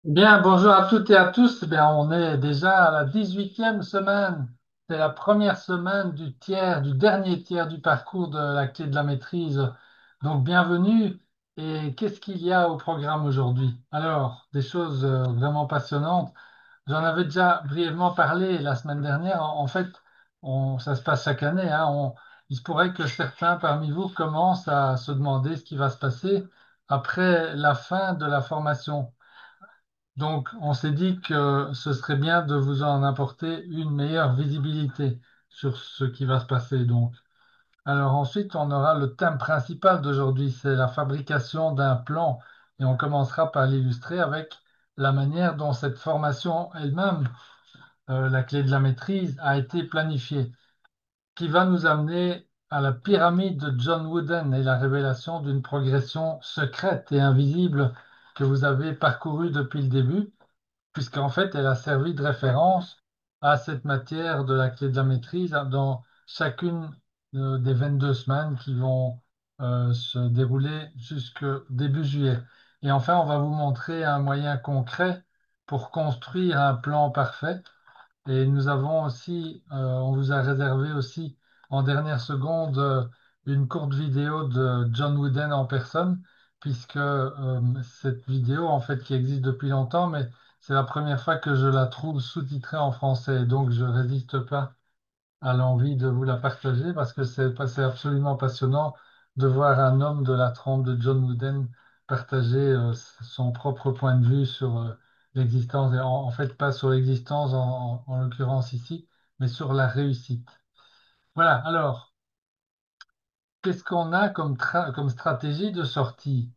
Bien, bonjour à toutes et à tous. Bien, on est déjà à la 18e semaine. C'est la première semaine du dernier tiers du parcours de la clé de la maîtrise. Donc, bienvenue. Et qu'est-ce qu'il y a au programme aujourd'hui? Alors, des choses vraiment passionnantes. J'en avais déjà brièvement parlé la semaine dernière. En fait, ça se passe chaque année, hein. Il se pourrait que certains parmi vous commencent à se demander ce qui va se passer après la fin de la formation. Donc, on s'est dit que ce serait bien de vous en apporter une meilleure visibilité sur ce qui va se passer. Donc, alors ensuite, on aura le thème principal d'aujourd'hui, c'est la fabrication d'un plan, et on commencera par l'illustrer avec la manière dont cette formation elle-même, la clé de la maîtrise, a été planifiée, qui va nous amener à la pyramide de John Wooden et la révélation d'une progression secrète et invisible que vous avez parcourue depuis le début puisqu'en fait, elle a servi de référence à cette matière de la clé de la maîtrise dans chacune des 22 semaines qui vont se dérouler jusque début juillet. Et enfin, on va vous montrer un moyen concret pour construire un plan parfait et nous avons aussi, on vous a réservé aussi en dernière seconde une courte vidéo de John Wooden en personne, puisque cette vidéo, en fait, qui existe depuis longtemps, mais c'est la première fois que je la trouve sous-titrée en français. Donc, je résiste pas à l'envie de vous la partager parce que c'est absolument passionnant de voir un homme de la trempe de John Wooden partager son propre point de vue sur l'existence, et en fait pas sur l'existence en l'occurrence ici, mais sur la réussite. Voilà, alors, qu'est-ce qu'on a comme stratégie de sortie?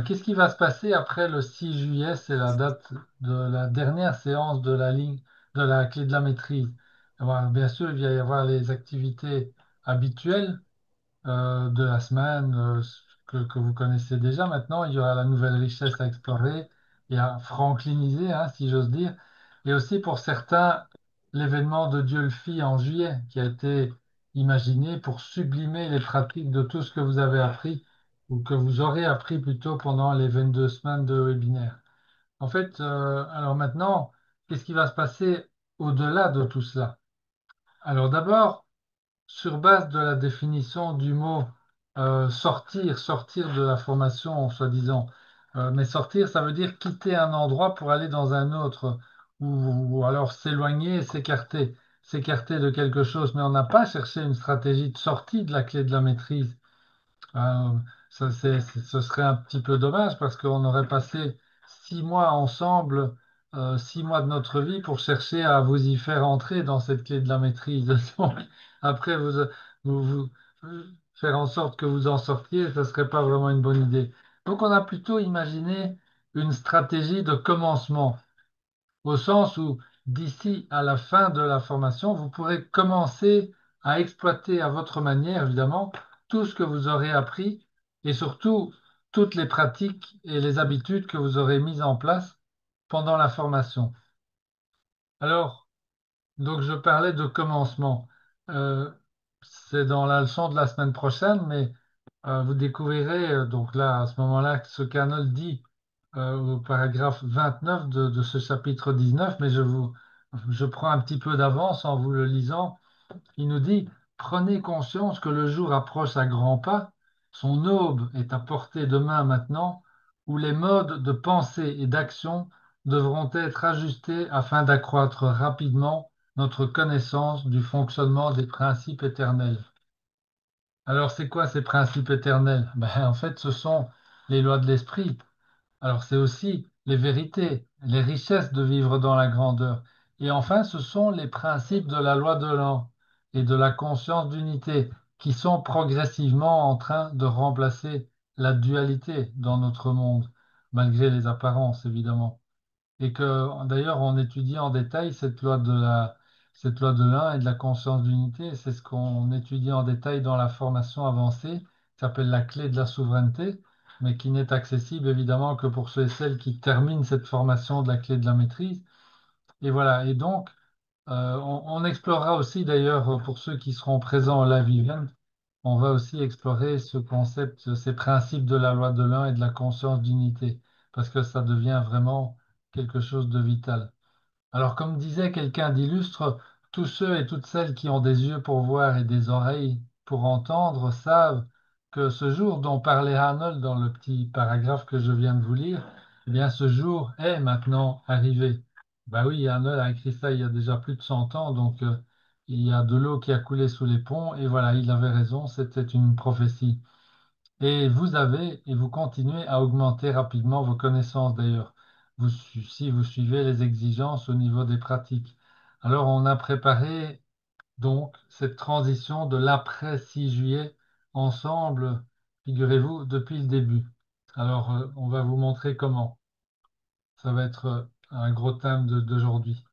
Qu'est-ce qui va se passer après le 6 juillet? C'est la date de la dernière séance de la ligne de la clé de la maîtrise. Alors, bien sûr, il va y avoir les activités habituelles de la semaine que vous connaissez déjà maintenant. Il y aura la nouvelle richesse à explorer et à frankliniser, hein, si j'ose dire. Et aussi pour certains, l'événement de Dieu le fit en juillet, qui a été imaginé pour sublimer les pratiques de tout ce que vous avez appris, ou que vous aurez appris plutôt pendant les 22 semaines de webinaire. En fait, alors maintenant, qu'est-ce qui va se passer au-delà de tout cela? Alors d'abord, sur base de la définition du mot sortir de la formation, soi-disant. Mais sortir, ça veut dire quitter un endroit pour aller dans un autre, ou alors s'éloigner, s'écarter de quelque chose. Mais on n'a pas cherché une stratégie de sortie de la clé de la maîtrise. Euh, ce serait un petit peu dommage parce qu'on aurait passé 6 mois ensemble, 6 mois de notre vie pour chercher à vous y faire entrer dans cette clé de la maîtrise. Donc, après, faire en sorte que vous en sortiez, ce ne serait pas vraiment une bonne idée. Donc, on a plutôt imaginé une stratégie de commencement au sens où d'ici à la fin de la formation, vous pourrez commencer à exploiter à votre manière, évidemment, tout ce que vous aurez appris et surtout toutes les pratiques et les habitudes que vous aurez mises en place pendant la formation. Alors, donc je parlais de commencement. Euh, c'est dans la leçon de la semaine prochaine, mais vous découvrirez donc là, à ce moment-là, ce qu'Arnold dit au paragraphe 29 de ce chapitre 19, mais je prends un petit peu d'avance en vous le lisant. Il nous dit, prenez conscience que le jour approche à grands pas, son aube est à portée de main maintenant, où les modes de pensée et d'action devront être ajustés afin d'accroître rapidement notre connaissance du fonctionnement des principes éternels. Alors, c'est quoi ces principes éternels? Ben, en fait, ce sont les lois de l'esprit. Alors, c'est aussi les vérités, les richesses de vivre dans la grandeur. Et enfin, ce sont les principes de la loi de l'an et de la conscience d'unité qui sont progressivement en train de remplacer la dualité dans notre monde, malgré les apparences, évidemment. Et que d'ailleurs, on étudie en détail cette loi de l'un et de la conscience d'unité. C'est ce qu'on étudie en détail dans la formation avancée, qui s'appelle la clé de la souveraineté, mais qui n'est accessible évidemment que pour ceux et celles qui terminent cette formation de la clé de la maîtrise. Et voilà. Et donc, on explorera aussi d'ailleurs pour ceux qui seront présents au live event, on va aussi explorer ce concept, ces principes de la loi de l'un et de la conscience d'unité, parce que ça devient vraiment quelque chose de vital. Alors, comme disait quelqu'un d'illustre, tous ceux et toutes celles qui ont des yeux pour voir et des oreilles pour entendre savent que ce jour dont parlait Arnold dans le petit paragraphe que je viens de vous lire, eh bien, ce jour est maintenant arrivé. Bah oui, Arnold a écrit ça il y a déjà plus de 100 ans, donc il y a de l'eau qui a coulé sous les ponts, et voilà, il avait raison, c'était une prophétie. Et vous avez et vous continuez à augmenter rapidement vos connaissances d'ailleurs, si vous suivez les exigences au niveau des pratiques. Alors on a préparé donc cette transition de l'après 6 juillet ensemble, figurez-vous, depuis le début. Alors on va vous montrer comment. Ça va être un gros thème d'aujourd'hui.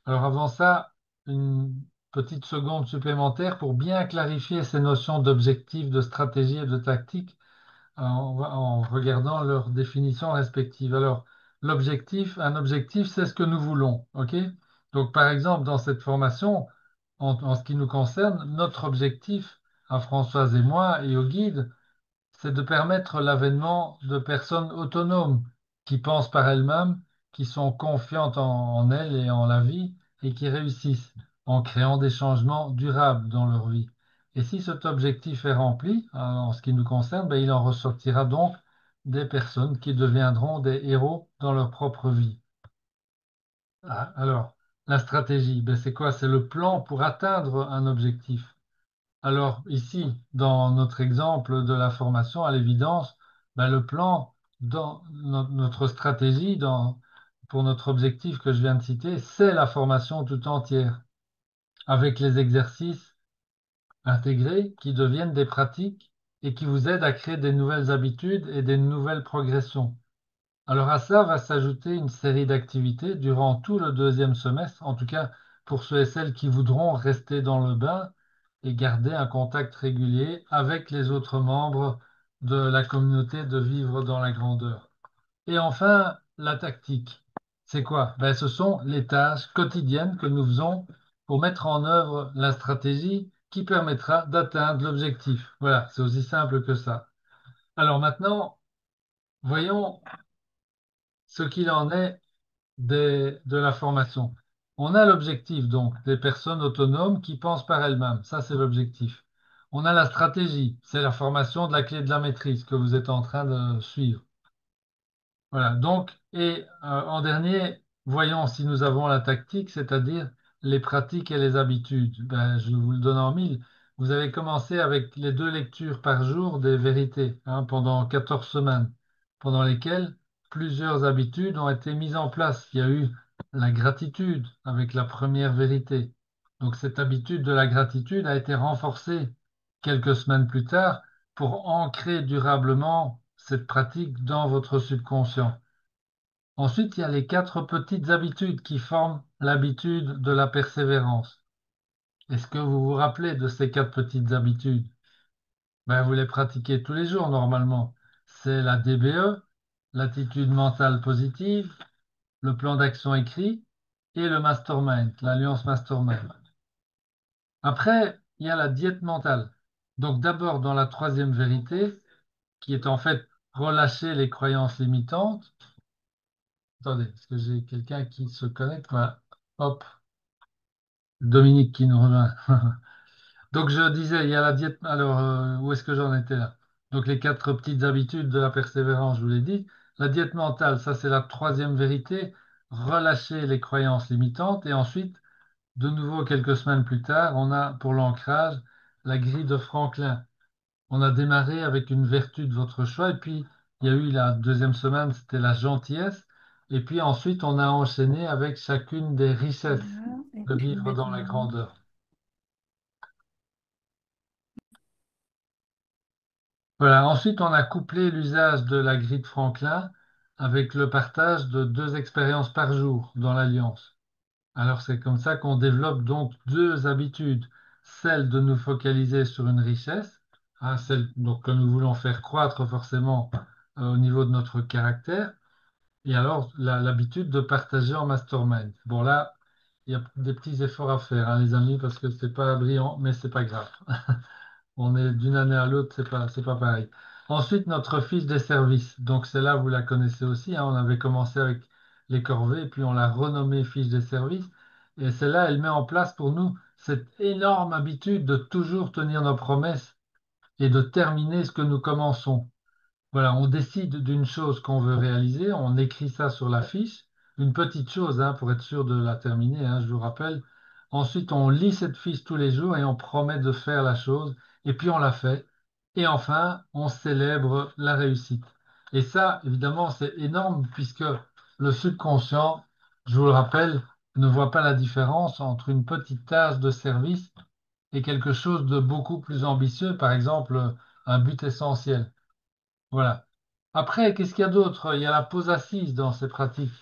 Alors avant ça, une petite seconde supplémentaire pour bien clarifier ces notions d'objectif, de stratégie et de tactique en regardant leurs définitions respectives. Alors, un objectif, c'est ce que nous voulons, OK? Donc, par exemple, dans cette formation, en ce qui nous concerne, notre objectif, à Françoise et moi, et au guide, c'est de permettre l'avènement de personnes autonomes qui pensent par elles-mêmes, qui sont confiantes en elles et en la vie et qui réussissent en créant des changements durables dans leur vie. Et si cet objectif est rempli, en ce qui nous concerne, ben, il en ressortira donc des personnes qui deviendront des héros dans leur propre vie. Alors, la stratégie, ben, c'est quoi? C'est le plan pour atteindre un objectif. Alors ici, dans notre exemple de la formation, à l'évidence, ben, le plan, dans notre stratégie, pour notre objectif que je viens de citer, c'est la formation tout entière, avec les exercices intégrés qui deviennent des pratiques et qui vous aident à créer des nouvelles habitudes et des nouvelles progressions. Alors à ça va s'ajouter une série d'activités durant tout le deuxième semestre, en tout cas pour ceux et celles qui voudront rester dans le bain et garder un contact régulier avec les autres membres de la communauté de vivre dans la grandeur. Et enfin, la tactique. C'est quoi? Ben, ce sont les tâches quotidiennes que nous faisons pour mettre en œuvre la stratégie qui permettra d'atteindre l'objectif. Voilà, c'est aussi simple que ça. Alors maintenant, voyons ce qu'il en est de la formation. On a l'objectif, donc, des personnes autonomes qui pensent par elles-mêmes. Ça, c'est l'objectif. On a la stratégie, c'est la formation de la clé de la maîtrise que vous êtes en train de suivre. Voilà, donc, et en dernier, voyons si nous avons la tactique, c'est-à-dire les pratiques et les habitudes. Ben, je vous le donne en mille. Vous avez commencé avec les 2 lectures par jour des vérités, hein, pendant 14 semaines, pendant lesquelles plusieurs habitudes ont été mises en place. Il y a eu la gratitude avec la première vérité. Donc cette habitude de la gratitude a été renforcée quelques semaines plus tard pour ancrer durablement cette pratique dans votre subconscient. Ensuite, il y a les 4 petites habitudes qui forment l'habitude de la persévérance. Est-ce que vous vous rappelez de ces 4 petites habitudes? Ben, vous les pratiquez tous les jours normalement. C'est la DBE, l'attitude mentale positive, le plan d'action écrit et le mastermind, l'alliance mastermind. Après, il y a la diète mentale. Donc d'abord dans la troisième vérité, qui est en fait relâcher les croyances limitantes. Attendez, est-ce que j'ai quelqu'un qui se connecte? Voilà. Hop, Dominique qui nous rejoint. Donc je disais, il y a la diète. Alors, où est-ce que j'en étais là? Donc les 4 petites habitudes de la persévérance, je vous l'ai dit. La diète mentale, ça c'est la troisième vérité. Relâcher les croyances limitantes. Et ensuite, de nouveau, quelques semaines plus tard, on a pour l'ancrage la grille de Franklin. On a démarré avec une vertu de votre choix, et puis il y a eu la deuxième semaine, c'était la gentillesse, et puis ensuite on a enchaîné avec chacune des richesses Voilà. Et de puis vivre dans la maintenant, grandeur. Voilà, ensuite on a couplé l'usage de la grille de Franklin avec le partage de 2 expériences par jour dans l'Alliance. Alors c'est comme ça qu'on développe donc 2 habitudes, celle de nous focaliser sur une richesse, hein, celle donc, que nous voulons faire croître forcément au niveau de notre caractère, et alors l'habitude de partager en mastermind. Bon là, il y a des petits efforts à faire, hein, les amis, parce que c'est pas brillant, mais c'est pas grave. On est d'une année à l'autre, c'est pas pareil. Ensuite, notre fiche des services. Donc, celle-là, vous la connaissez aussi, hein. On avait commencé avec les corvées, puis on l'a renommée fiche des services. Et celle-là, elle met en place pour nous cette énorme habitude de toujours tenir nos promesses et de terminer ce que nous commençons. Voilà, on décide d'une chose qu'on veut réaliser, on écrit ça sur la fiche, une petite chose hein, pour être sûr de la terminer, hein, je vous rappelle. Ensuite, on lit cette fiche tous les jours et on promet de faire la chose, et puis on la fait. Et enfin, on célèbre la réussite. Et ça, évidemment, c'est énorme puisque le subconscient, je vous le rappelle, ne voit pas la différence entre une petite tâche de service et quelque chose de beaucoup plus ambitieux, par exemple un but essentiel. Voilà. Après, qu'est-ce qu'il y a d'autre? Il y a la pause assise dans ces pratiques.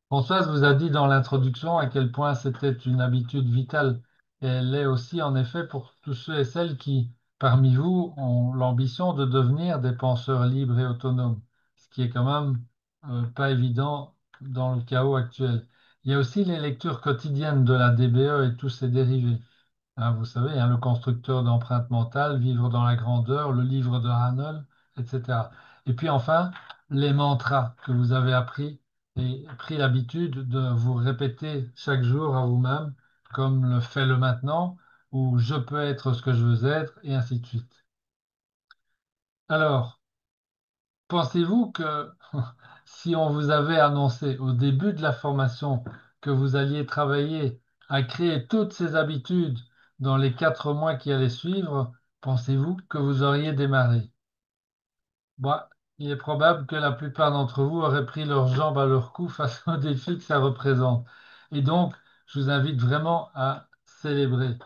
Françoise vous a dit dans l'introduction à quel point c'était une habitude vitale. Et elle l'est aussi, en effet, pour tous ceux et celles qui, parmi vous, ont l'ambition de devenir des penseurs libres et autonomes, ce qui est quand même pas évident dans le chaos actuel. Il y a aussi les lectures quotidiennes de la DBE et tous ses dérivés. Hein, vous savez, hein, le constructeur d'empreintes mentales, Vivre dans la grandeur, le livre de Hanel, etc. Et puis enfin, les mantras que vous avez appris et pris l'habitude de vous répéter chaque jour à vous-même, comme le fais-le maintenant, ou je peux être ce que je veux être, et ainsi de suite. Alors, pensez-vous que si on vous avait annoncé au début de la formation que vous alliez travailler à créer toutes ces habitudes dans les 4 mois qui allaient suivre, pensez-vous que vous auriez démarré? Bah, il est probable que la plupart d'entre vous auraient pris leurs jambes à leur cou face au défi que ça représente. Et donc, je vous invite vraiment à célébrer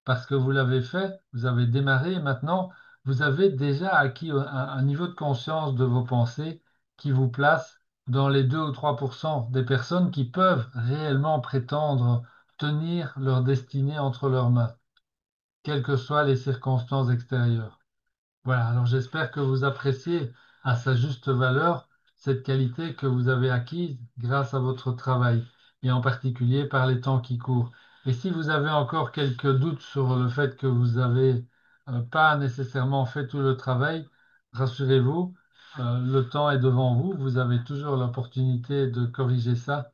parce que vous l'avez fait, vous avez démarré, et maintenant, vous avez déjà acquis un niveau de conscience de vos pensées qui vous place dans les 2 ou 3% des personnes qui peuvent réellement prétendre tenir leur destinée entre leurs mains, quelles que soient les circonstances extérieures. Voilà, alors j'espère que vous appréciez à sa juste valeur cette qualité que vous avez acquise grâce à votre travail, et en particulier par les temps qui courent. Et si vous avez encore quelques doutes sur le fait que vous n'avez pas nécessairement fait tout le travail, rassurez-vous, le temps est devant vous, vous avez toujours l'opportunité de corriger ça,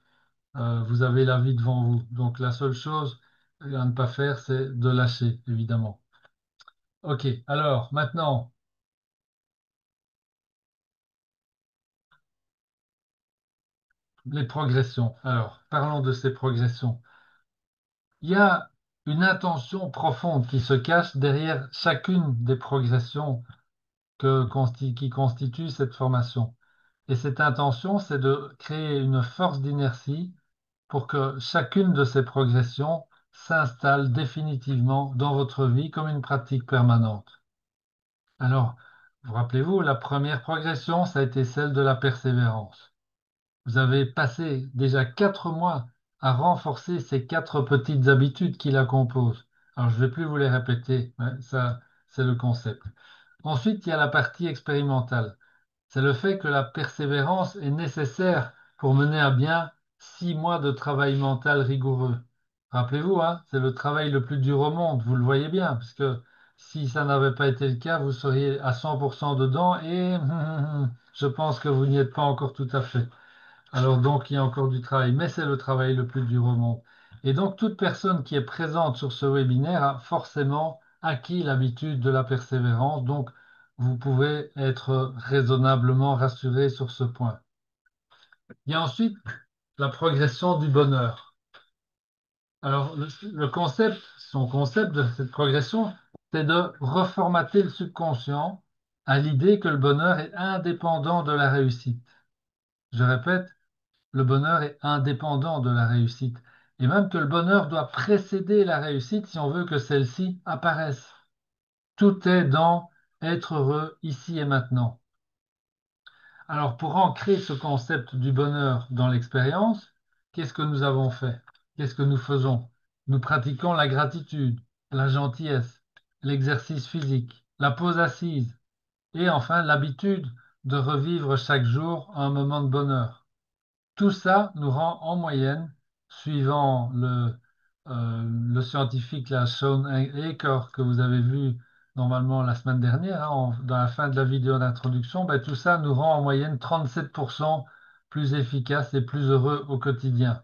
vous avez la vie devant vous. Donc la seule chose à ne pas faire, c'est de lâcher, évidemment. Ok, alors maintenant, les progressions. Alors, parlons de ces progressions. Il y a une intention profonde qui se cache derrière chacune des progressions qui constituent cette formation. Et cette intention, c'est de créer une force d'inertie pour que chacune de ces progressions s'installe définitivement dans votre vie comme une pratique permanente. Alors, vous rappelez-vous, la première progression, ça a été celle de la persévérance. Vous avez passé déjà 4 mois à renforcer ces 4 petites habitudes qui la composent. Alors, je ne vais plus vous les répéter, mais ça, c'est le concept. Ensuite, il y a la partie expérimentale. C'est le fait que la persévérance est nécessaire pour mener à bien 6 mois de travail mental rigoureux. Rappelez-vous, hein, c'est le travail le plus dur au monde, vous le voyez bien, parce que si ça n'avait pas été le cas, vous seriez à 100% dedans et je pense que vous n'y êtes pas encore tout à fait. Alors donc, il y a encore du travail, mais c'est le travail le plus dur au monde. Et donc, toute personne qui est présente sur ce webinaire a forcément acquis l'habitude de la persévérance. Donc, vous pouvez être raisonnablement rassuré sur ce point. Il y a ensuite la progression du bonheur. Alors, le concept, son concept de cette progression, c'est de reformater le subconscient à l'idée que le bonheur est indépendant de la réussite. Je répète, le bonheur est indépendant de la réussite, et même que le bonheur doit précéder la réussite si on veut que celle-ci apparaisse. Tout est dans être heureux ici et maintenant. Alors pour ancrer ce concept du bonheur dans l'expérience, qu'est-ce que nous avons fait? Qu'est-ce que nous faisons? Nous pratiquons la gratitude, la gentillesse, l'exercice physique, la pause assise, et enfin l'habitude de revivre chaque jour un moment de bonheur. Tout ça nous rend en moyenne, suivant le scientifique là, Sean Aker, que vous avez vu normalement la semaine dernière, hein, dans la fin de la vidéo d'introduction, ben, tout ça nous rend en moyenne 37% plus efficaces et plus heureux au quotidien.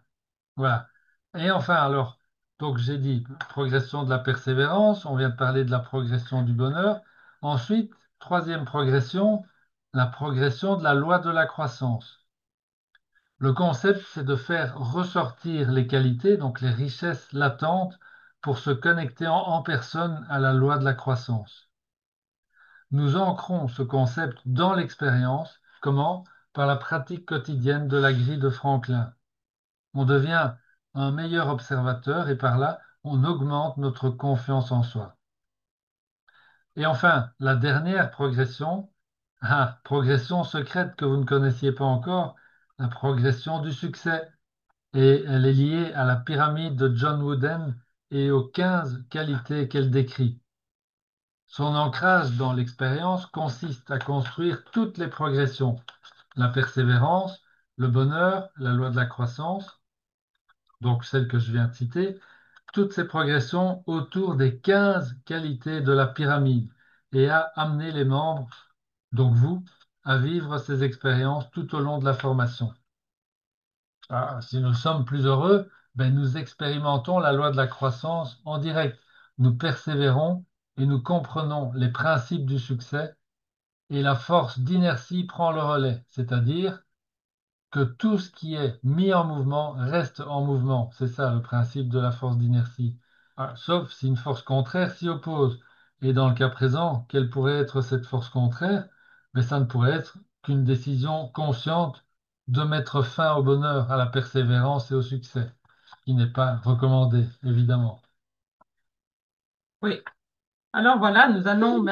Voilà. Et enfin, alors, donc j'ai dit progression de la persévérance, on vient de parler de la progression du bonheur. Ensuite, troisième progression, la progression de la loi de la croissance. Le concept, c'est de faire ressortir les qualités, donc les richesses latentes, pour se connecter en personne à la loi de la croissance. Nous ancrons ce concept dans l'expérience. Comment? Par la pratique quotidienne de la grille de Franklin. On devient un meilleur observateur et par là, on augmente notre confiance en soi. Et enfin, la dernière progression, progression secrète que vous ne connaissiez pas encore, la progression du succès. Et elle est liée à la pyramide de John Wooden et aux 15 qualités qu'elle décrit. Son ancrage dans l'expérience consiste à construire toutes les progressions, la persévérance, le bonheur, la loi de la croissance, donc celle que je viens de citer, toutes ces progressions autour des 15 qualités de la pyramide et à amener les membres, donc vous, à vivre ces expériences tout au long de la formation. Si nous sommes plus heureux, ben, nous expérimentons la loi de la croissance en direct. Nous persévérons et nous comprenons les principes du succès et la force d'inertie prend le relais, c'est-à-dire que tout ce qui est mis en mouvement reste en mouvement. C'est ça le principe de la force d'inertie. Sauf si une force contraire s'y oppose. Et dans le cas présent, quelle pourrait être cette force contraire? Mais ça ne pourrait être qu'une décision consciente de mettre fin au bonheur, à la persévérance et au succès, ce qui n'est pas recommandé, évidemment. Oui. Alors voilà, nous allons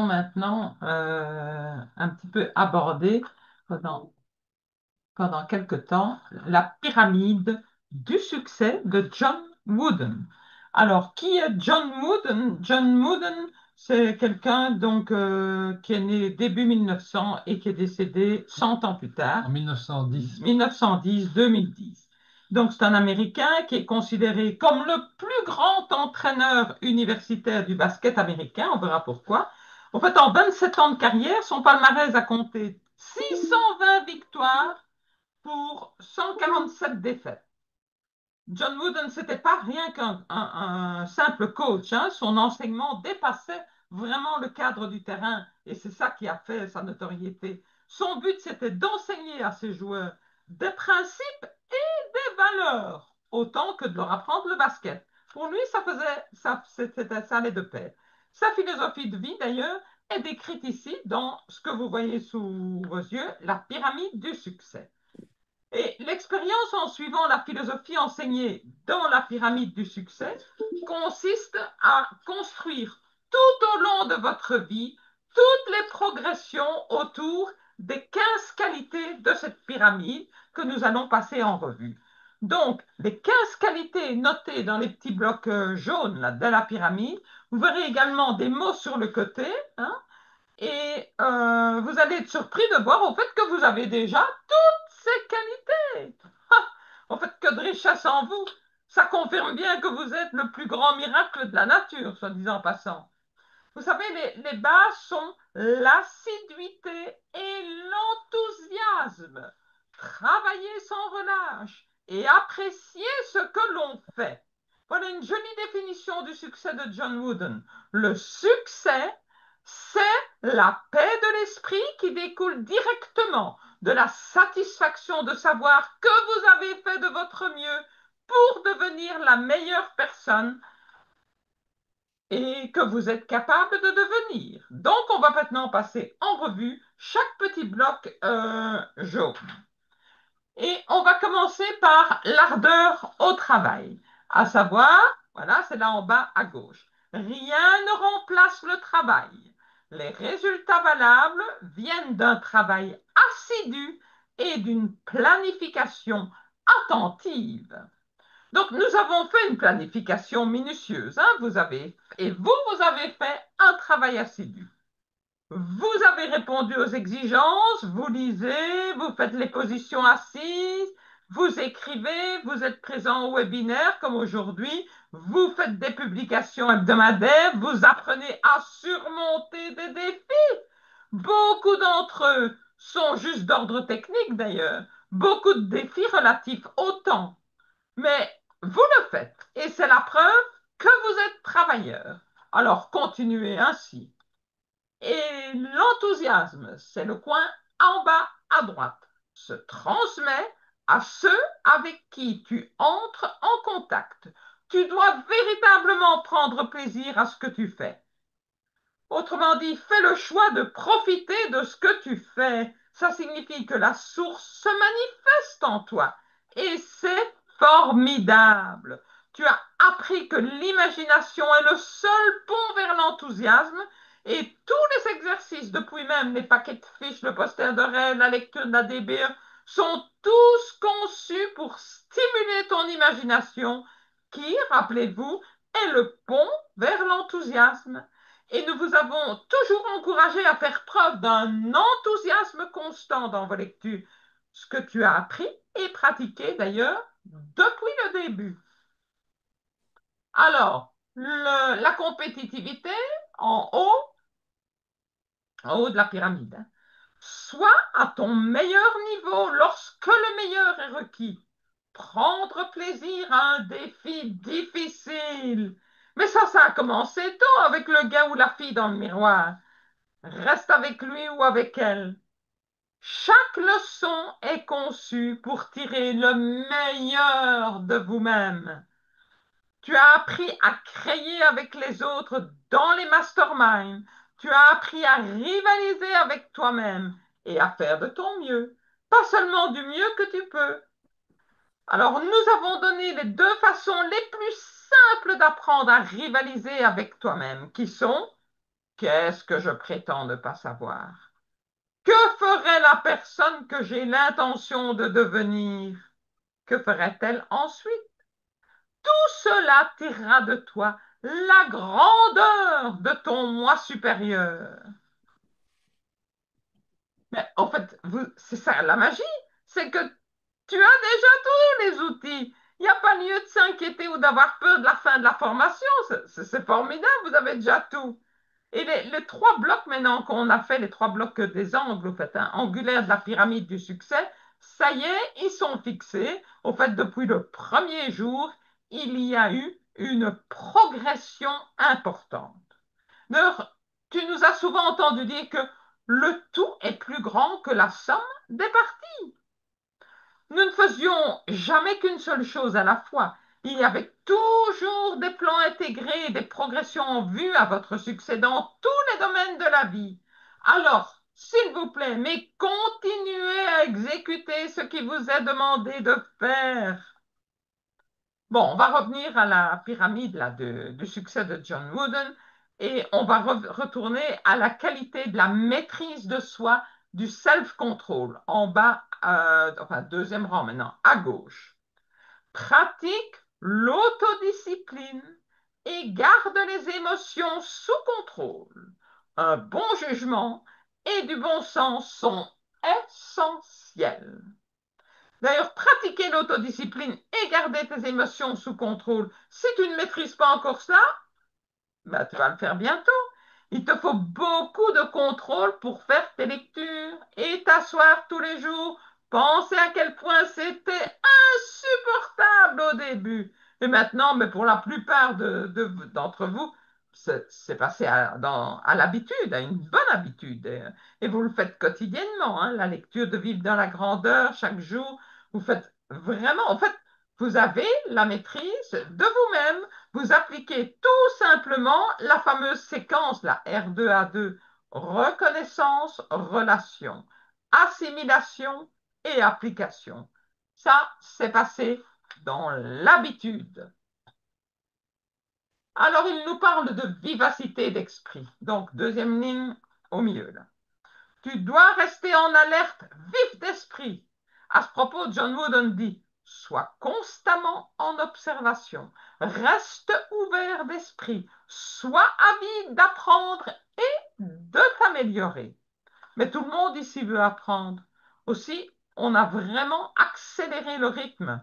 maintenant un petit peu aborder pendant, pendant quelque temps la pyramide du succès de John Wooden. Alors, qui est John Wooden? John Wooden, c'est quelqu'un donc qui est né début 1900 et qui est décédé 100 ans plus tard, En 1910. 1910-2010. Donc, c'est un Américain qui est considéré comme le plus grand entraîneur universitaire du basket américain. On verra pourquoi. En fait, en 27 ans de carrière, son palmarès a compté 620 victoires pour 147 défaites. John Wooden, c'était pas rien qu'un un simple coach, hein. Son enseignement dépassait vraiment le cadre du terrain et c'est ça qui a fait sa notoriété. Son but, c'était d'enseigner à ses joueurs des principes et des valeurs, autant que de leur apprendre le basket. Pour lui, ça allait de pair. Sa philosophie de vie, d'ailleurs, est décrite ici dans ce que vous voyez sous vos yeux, la pyramide du succès. Et l'expérience en suivant la philosophie enseignée dans la pyramide du succès consiste à construire tout au long de votre vie toutes les progressions autour des 15 qualités de cette pyramide que nous allons passer en revue. Donc, les 15 qualités notées dans les petits blocs jaunes là, de la pyramide, vous verrez également des mots sur le côté, hein, et vous allez être surpris de voir au fait que vous avez déjà toutes ces qualités. En fait, que de richesse en vous. Ça confirme bien que vous êtes le plus grand miracle de la nature, soit disant en passant. Vous savez, les bases sont l'assiduité et l'enthousiasme. Travailler sans relâche et apprécier ce que l'on fait. Voilà une jolie définition du succès de John Wooden. Le succès, c'est la paix de l'esprit qui découle directement de la satisfaction de savoir que vous avez fait de votre mieux pour devenir la meilleure personne et que vous êtes capable de devenir. Donc, on va maintenant passer en revue chaque petit bloc jaune. Et on va commencer par l'ardeur au travail, à savoir, voilà, c'est là en bas à gauche. Rien ne remplace le travail. Les résultats valables viennent d'un travail assidu et d'une planification attentive. Donc, nous avons fait une planification minutieuse, hein, vous avez fait un travail assidu. Vous avez répondu aux exigences, vous lisez, vous faites les positions assises, vous écrivez, vous êtes présent au webinaire comme aujourd'hui, vous faites des publications hebdomadaires, vous apprenez à surmonter des défis. Beaucoup d'entre eux sont juste d'ordre technique d'ailleurs. Beaucoup de défis relatifs au temps. Mais vous le faites et c'est la preuve que vous êtes travailleur. Alors continuez ainsi. Et l'enthousiasme, c'est le coin en bas à droite, se transmet à ceux avec qui tu entres en contact. Tu dois véritablement prendre plaisir à ce que tu fais. Autrement dit, fais le choix de profiter de ce que tu fais. Ça signifie que la source se manifeste en toi. Et c'est formidable. Tu as appris que l'imagination est le seul pont vers l'enthousiasme et tous les exercices, depuis même les paquets de fiches, le poster de rêve, la lecture de la DBE, sont tous conçus pour stimuler ton imagination qui, rappelez-vous, est le pont vers l'enthousiasme. Et nous vous avons toujours encouragé à faire preuve d'un enthousiasme constant dans vos lectures, ce que tu as appris et pratiqué d'ailleurs depuis le début. Alors, la compétitivité en haut de la pyramide, hein. Sois à ton meilleur niveau lorsque le meilleur est requis. Prendre plaisir à un défi difficile. Mais ça a commencé tôt avec le gars ou la fille dans le miroir. Reste avec lui ou avec elle. Chaque leçon est conçue pour tirer le meilleur de vous-même. Tu as appris à créer avec les autres dans les masterminds. Tu as appris à rivaliser avec toi-même et à faire de ton mieux. Pas seulement du mieux que tu peux. Alors, nous avons donné les deux façons les plus simples d'apprendre à rivaliser avec toi-même, qui sont qu'est-ce que je prétends ne pas savoir? Que ferait la personne que j'ai l'intention de devenir? Que ferait-elle ensuite? Tout cela tirera de toi la grandeur de ton moi supérieur. Mais en fait, c'est ça la magie, c'est que tu as déjà tous les outils. Il n'y a pas lieu de s'inquiéter ou d'avoir peur de la fin de la formation. C'est formidable, vous avez déjà tout. Et les trois blocs maintenant qu'on a fait, les trois blocs des angles, au fait, hein, angulaires de la pyramide du succès, ça y est, ils sont fixés. Au fait, depuis le premier jour, il y a eu une progression importante. D'ailleurs, tu nous as souvent entendu dire que le tout est plus grand que la somme des parties. Nous ne faisions jamais qu'une seule chose à la fois. Il y avait toujours des plans intégrés et des progressions en vue à votre succès dans tous les domaines de la vie. Alors, s'il vous plaît, mais continuez à exécuter ce qui vous est demandé de faire. Bon, on va revenir à la pyramide là, du succès de John Wooden et on va retourner à la qualité de la maîtrise de soi, du self-control, en bas, enfin deuxième rang maintenant, à gauche. Pratique l'autodiscipline et garde les émotions sous contrôle. Un bon jugement et du bon sens sont essentiels. D'ailleurs, pratiquer l'autodiscipline et garder tes émotions sous contrôle, si tu ne maîtrises pas encore ça, ben, tu vas le faire bientôt. Il te faut beaucoup de contrôle pour faire tes lectures et t'asseoir tous les jours. Penser à quel point c'était insupportable au début. Et maintenant, mais pour la plupart d'entre vous, c'est passé à l'habitude, à une bonne habitude. Et vous le faites quotidiennement, hein, la lecture de Vivre dans la grandeur chaque jour. Vous faites vraiment, en fait, vous avez la maîtrise de vous-même. Vous appliquez tout simplement la fameuse séquence, la R2A2, reconnaissance, relation, assimilation et application. Ça, c'est passé dans l'habitude. Alors, il nous parle de vivacité d'esprit. Donc, deuxième ligne au milieu, là. Tu dois rester en alerte, vif d'esprit. À ce propos, John Wooden dit, sois constamment en observation, reste ouvert d'esprit, sois avide d'apprendre et de t'améliorer. Mais tout le monde ici veut apprendre. Aussi, on a vraiment accéléré le rythme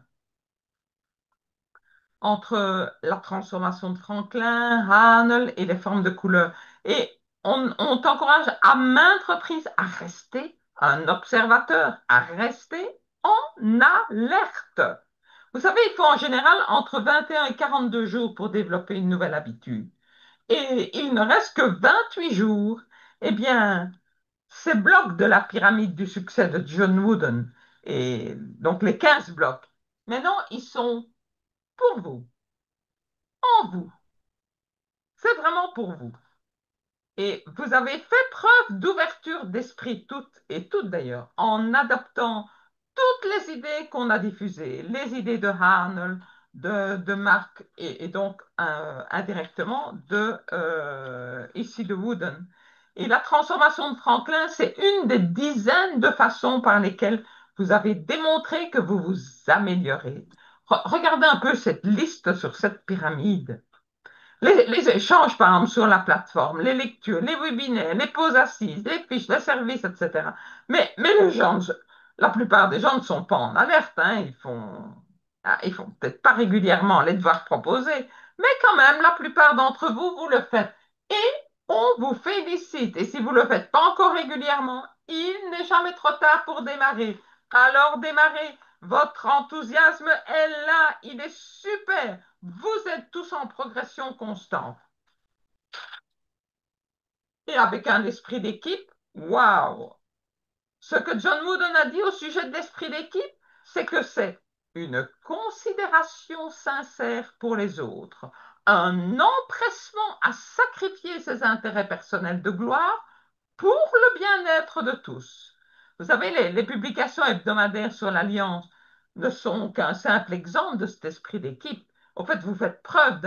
entre la transformation de Franklin, Hanel et les formes de couleurs. Et on t'encourage à maintes reprises à rester un observateur à rester en alerte. Vous savez, il faut en général entre 21 et 42 jours pour développer une nouvelle habitude. Et il ne reste que 28 jours. Eh bien, ces blocs de la pyramide du succès de John Wooden, et donc les 15 blocs, maintenant, ils sont pour vous, en vous. C'est vraiment pour vous. Et vous avez fait preuve d'ouverture d'esprit, toutes d'ailleurs, en adoptant toutes les idées qu'on a diffusées, les idées de Arnold, de Marc et donc indirectement ici de Wooden. Et la transformation de Franklin, c'est une des dizaines de façons par lesquelles vous avez démontré que vous vous améliorez. Regardez un peu cette liste sur cette pyramide. Les échanges, par exemple, sur la plateforme, les lectures, les webinaires, les pauses assises, les fiches, les services, etc. Mais les gens, la plupart des gens ne sont pas en alerte, hein. Ils font peut-être pas régulièrement les devoirs proposés, mais quand même, la plupart d'entre vous, vous le faites. Et on vous félicite. Et si vous ne le faites pas encore régulièrement, il n'est jamais trop tard pour démarrer. Alors démarrez. Votre enthousiasme est là. Il est super. Vous êtes tous en progression constante. Et avec un esprit d'équipe, waouh! Ce que John Wooden a dit au sujet de l'esprit d'équipe, c'est que c'est une considération sincère pour les autres, un empressement à sacrifier ses intérêts personnels de gloire pour le bien-être de tous. Vous savez, les publications hebdomadaires sur l'Alliance ne sont qu'un simple exemple de cet esprit d'équipe. En fait, vous faites preuve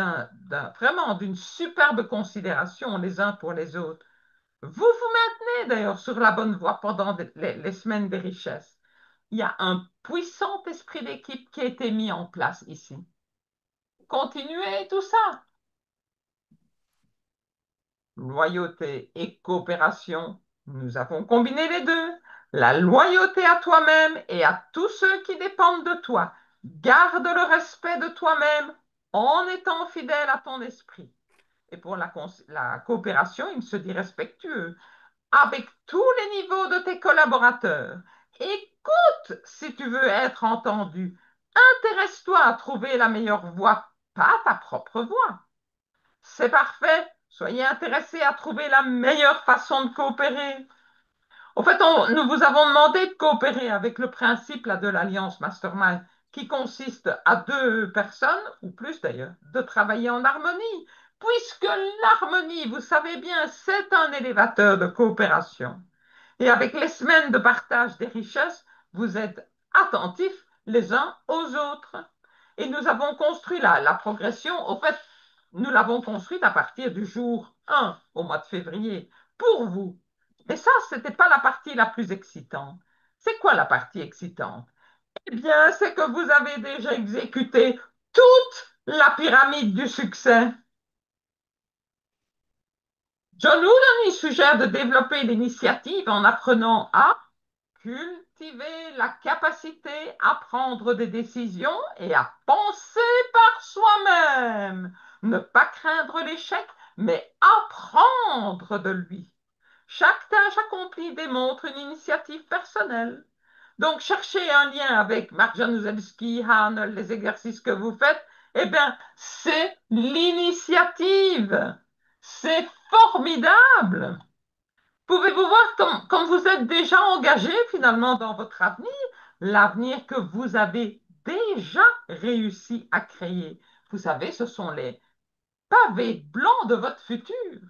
vraiment d'une superbe considération les uns pour les autres. Vous vous maintenez d'ailleurs sur la bonne voie pendant les semaines des richesses. Il y a un puissant esprit d'équipe qui a été mis en place ici. Continuez tout ça. Loyauté et coopération, nous avons combiné les deux. La loyauté à toi-même et à tous ceux qui dépendent de toi. Garde le respect de toi-même en étant fidèle à ton esprit. Et pour la coopération, il se dit respectueux avec tous les niveaux de tes collaborateurs. Écoute si tu veux être entendu. Intéresse-toi à trouver la meilleure voie, pas ta propre voie. C'est parfait. Soyez intéressés à trouver la meilleure façon de coopérer. En fait, nous vous avons demandé de coopérer avec le principe là, de l'alliance mastermind, qui consiste à deux personnes, ou plus d'ailleurs, de travailler en harmonie, puisque l'harmonie, vous savez bien, c'est un élévateur de coopération. Et avec les semaines de partage des richesses, vous êtes attentifs les uns aux autres. Et nous avons construit la progression. Au fait, nous l'avons construite à partir du jour 1 au mois de février pour vous. Et ça, ce n'était pas la partie la plus excitante. C'est quoi la partie excitante? Eh bien, c'est que vous avez déjà exécuté toute la pyramide du succès. John Wooden y suggère de développer l'initiative en apprenant à cultiver la capacité à prendre des décisions et à penser par soi-même. Ne pas craindre l'échec, mais apprendre de lui. Chaque tâche accomplie démontre une initiative personnelle. Donc, cherchez un lien avec Mark Januszewski, Arnold, les exercices que vous faites, eh bien, c'est l'initiative. C'est formidable. Pouvez-vous voir comme vous êtes déjà engagé finalement dans votre avenir, l'avenir que vous avez déjà réussi à créer. Vous savez, ce sont les pavés blancs de votre futur.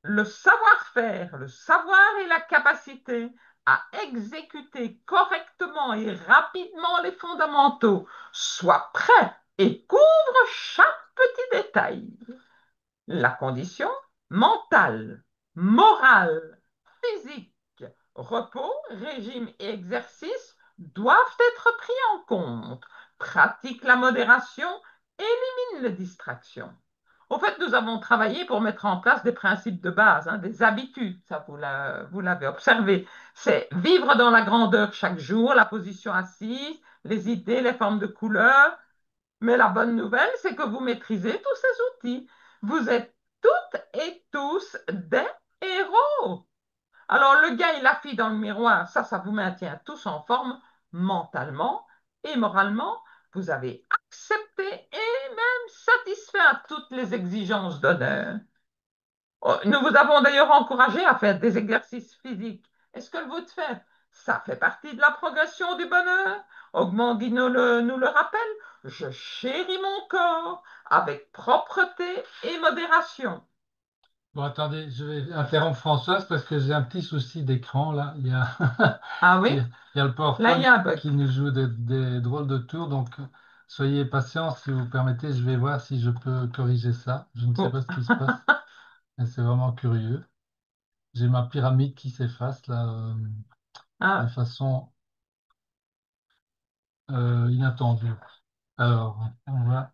Le savoir-faire, le savoir et la capacité à exécuter correctement et rapidement les fondamentaux soient prêts et couvrent chaque petit détail. La condition mentale, morale, physique, repos, régime et exercice doivent être pris en compte. Pratique la modération, élimine les distractions. Au fait, nous avons travaillé pour mettre en place des principes de base, hein, des habitudes, ça vous l'avez observé. C'est vivre dans la grandeur chaque jour, la position assise, les idées, les formes de couleurs. Mais la bonne nouvelle, c'est que vous maîtrisez tous ces outils. Vous êtes toutes et tous des héros. le gars et la fille dans le miroir, ça vous maintient tous en forme mentalement et moralement. Vous avez accepté et même satisfait à toutes les exigences d'honneur. Oh, nous vous avons d'ailleurs encouragé à faire des exercices physiques. Est-ce que vous le faites? Ça fait partie de la progression du bonheur. Augment Guinness nous le rappelle. Je chéris mon corps avec propreté et modération. Bon, attendez, je vais interrompre Françoise parce que j'ai un petit souci d'écran là. Ah Il y oui? a, il y a le Là, il PowerPoint y a un bug. qui nous joue des drôles de tours. Donc, soyez patients si vous permettez. Je vais voir si je peux corriger ça. Je ne sais Oh. pas ce qui se passe, mais c'est vraiment curieux. J'ai ma pyramide qui s'efface là, de Ah, façon inattendue. Alors, on va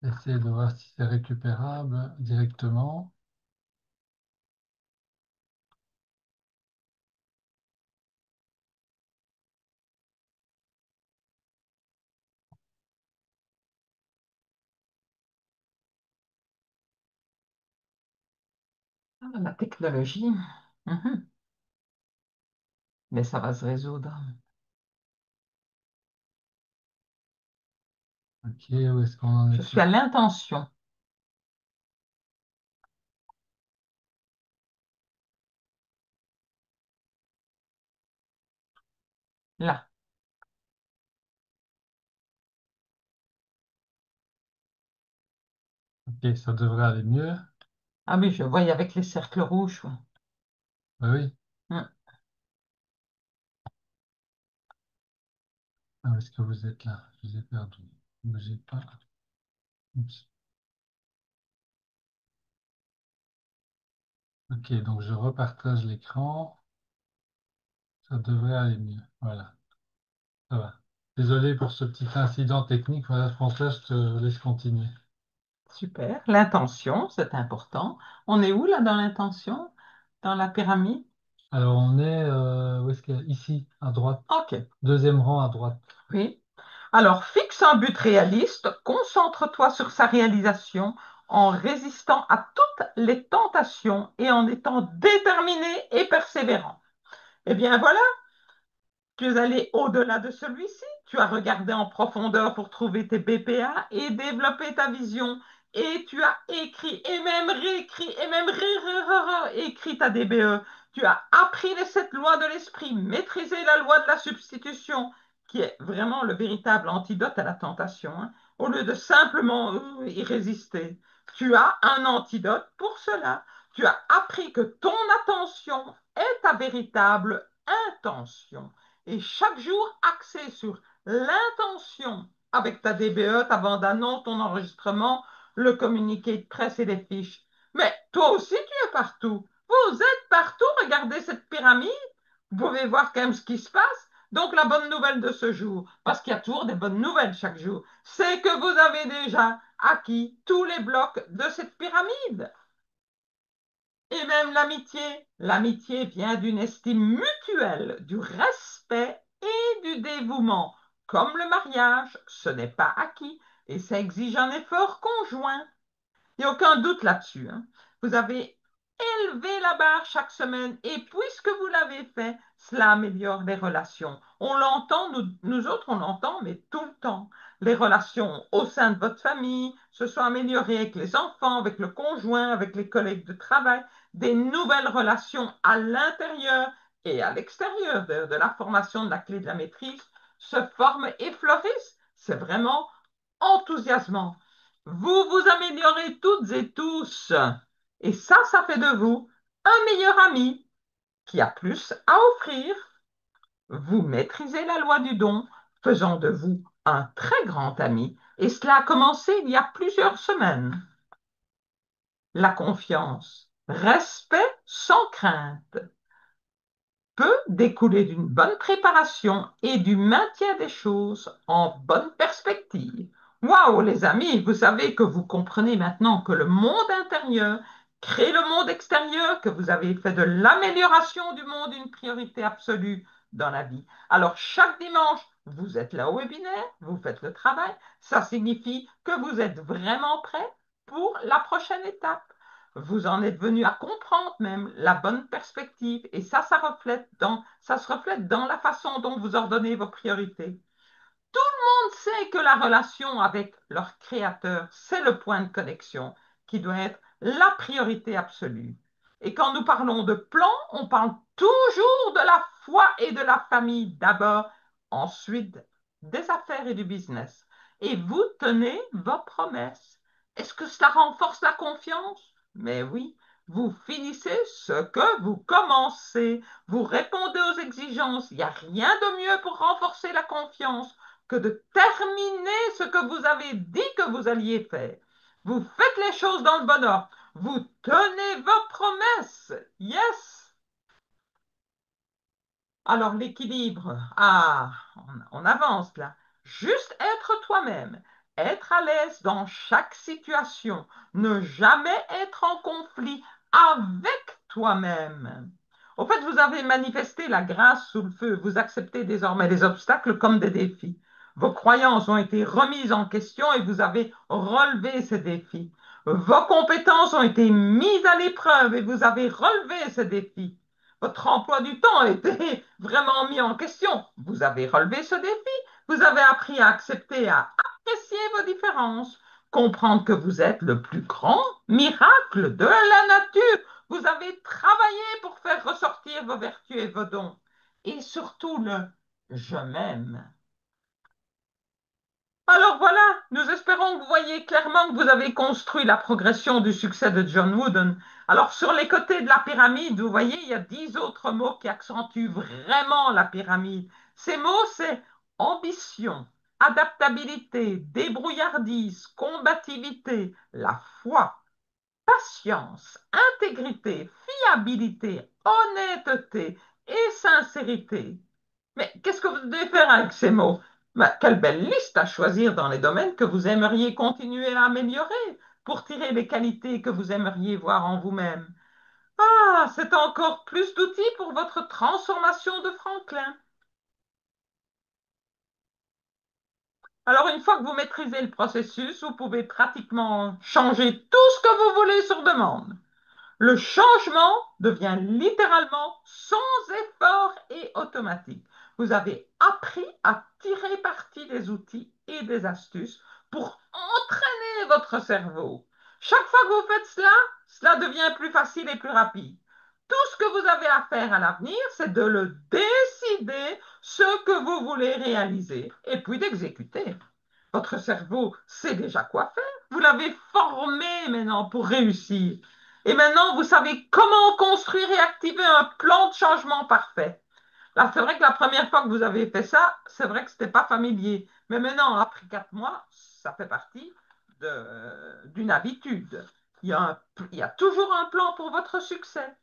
essayer de voir si c'est récupérable directement. la technologie. Mhm. Mais ça va se résoudre. Ok, où est-ce qu'on en Je suis était? à l'intention. Là. Ok, ça devrait aller mieux. Ah oui, je voyais avec les cercles rouges. Ouais. Oui, oui. Mm. Ah, est-ce que vous êtes là? Je vous ai perdu. Ne bougez pas. Oups. Ok, donc je repartage l'écran. Ça devrait aller mieux. Voilà, ça va. Désolé pour ce petit incident technique. Voilà, François, je te laisse continuer. Super. L'intention, c'est important. On est où là dans l'intention? Dans la pyramide? Alors, on est, où est-ce qu'il y a? Ici, à droite. OK. Deuxième rang à droite. Oui. Alors, fixe un but réaliste, concentre-toi sur sa réalisation en résistant à toutes les tentations et en étant déterminé et persévérant. Eh bien voilà, tu es allé au-delà de celui-ci. Tu as regardé en profondeur pour trouver tes BPA et développer ta vision. Et tu as écrit et même réécrit et même écrit ta DBE. Tu as appris les 7 lois de l'esprit, maîtrisé la loi de la substitution, qui est vraiment le véritable antidote à la tentation, hein, au lieu de simplement y résister. Tu as un antidote pour cela. Tu as appris que ton attention est ta véritable intention et chaque jour axé sur l'intention avec ta DBE, ta bande-annonce, ton enregistrement, le communiqué de presse et les fiches. Mais toi aussi, tu es partout. Vous êtes partout. Regardez cette pyramide. Vous pouvez voir quand même ce qui se passe. Donc, la bonne nouvelle de ce jour, parce qu'il y a toujours des bonnes nouvelles chaque jour, c'est que vous avez déjà acquis tous les blocs de cette pyramide. Et même l'amitié. L'amitié vient d'une estime mutuelle, du respect et du dévouement. Comme le mariage, ce n'est pas acquis et ça exige un effort conjoint. Il n'y a aucun doute là-dessus, hein. Vous avez élevé la barre chaque semaine et puisque vous l'avez fait, cela améliore les relations. On l'entend, nous autres, on l'entend, mais tout le temps. Les relations au sein de votre famille se sont améliorées avec les enfants, avec le conjoint, avec les collègues de travail, des nouvelles relations à l'intérieur et à l'extérieur de la formation de la clé de la maîtrise se forment et fleurissent. C'est vraiment enthousiasmant. Vous vous améliorez toutes et tous. Et ça fait de vous un meilleur ami qui a plus à offrir. Vous maîtrisez la loi du don, faisant de vous un très grand ami. Et cela a commencé il y a plusieurs semaines. La confiance, respect sans crainte, peut découler d'une bonne préparation et du maintien des choses en bonne perspective. Waouh, les amis, vous savez que vous comprenez maintenant que le monde intérieur crée le monde extérieur, que vous avez fait de l'amélioration du monde une priorité absolue dans la vie. Alors, chaque dimanche, vous êtes là au webinaire, vous faites le travail. Ça signifie que vous êtes vraiment prêt pour la prochaine étape. Vous en êtes venu à comprendre même la bonne perspective. Et ça se reflète dans la façon dont vous ordonnez vos priorités. On sait que la relation avec leur créateur, c'est le point de connexion qui doit être la priorité absolue. Et quand nous parlons de plan, on parle toujours de la foi et de la famille d'abord, ensuite des affaires et du business. Et vous tenez vos promesses. Est-ce que cela renforce la confiance? Mais oui, vous finissez ce que vous commencez. Vous répondez aux exigences. Il n'y a rien de mieux pour renforcer la confiance que de terminer ce que vous avez dit que vous alliez faire. Vous faites les choses dans le bon ordre. Vous tenez vos promesses. Yes. Alors l'équilibre, on avance là. Juste être toi-même, être à l'aise dans chaque situation, ne jamais être en conflit avec toi-même. Au fait, vous avez manifesté la grâce sous le feu. Vous acceptez désormais les obstacles comme des défis. Vos croyances ont été remises en question et vous avez relevé ces défis. Vos compétences ont été mises à l'épreuve et vous avez relevé ces défis. Votre emploi du temps a été vraiment mis en question. Vous avez relevé ce défi. Vous avez appris à accepter, à apprécier vos différences, comprendre que vous êtes le plus grand miracle de la nature. Vous avez travaillé pour faire ressortir vos vertus et vos dons. Et surtout le je m'aime. Alors voilà, nous espérons que vous voyez clairement que vous avez construit la progression du succès de John Wooden. Alors sur les côtés de la pyramide, vous voyez, il y a 10 autres mots qui accentuent vraiment la pyramide. Ces mots, c'est ambition, adaptabilité, débrouillardise, combativité, la foi, patience, intégrité, fiabilité, honnêteté et sincérité. Mais qu'est-ce que vous devez faire avec ces mots? Ben, quelle belle liste à choisir dans les domaines que vous aimeriez continuer à améliorer pour tirer les qualités que vous aimeriez voir en vous-même. Ah, c'est encore plus d'outils pour votre transformation de Franklin. Alors, une fois que vous maîtrisez le processus, vous pouvez pratiquement changer tout ce que vous voulez sur demande. Le changement devient littéralement sans effort et automatique. Vous avez appris à tirer parti des outils et des astuces pour entraîner votre cerveau. Chaque fois que vous faites cela, cela devient plus facile et plus rapide. Tout ce que vous avez à faire à l'avenir, c'est de le décider, ce que vous voulez réaliser, et puis d'exécuter. Votre cerveau sait déjà quoi faire. Vous l'avez formé maintenant pour réussir. Et maintenant, vous savez comment construire et activer un plan de changement parfait. Là, c'est vrai que la première fois que vous avez fait ça, c'est vrai que ce n'était pas familier. Mais maintenant, après 4 mois, ça fait partie d'une habitude. Il y a toujours un plan pour votre succès.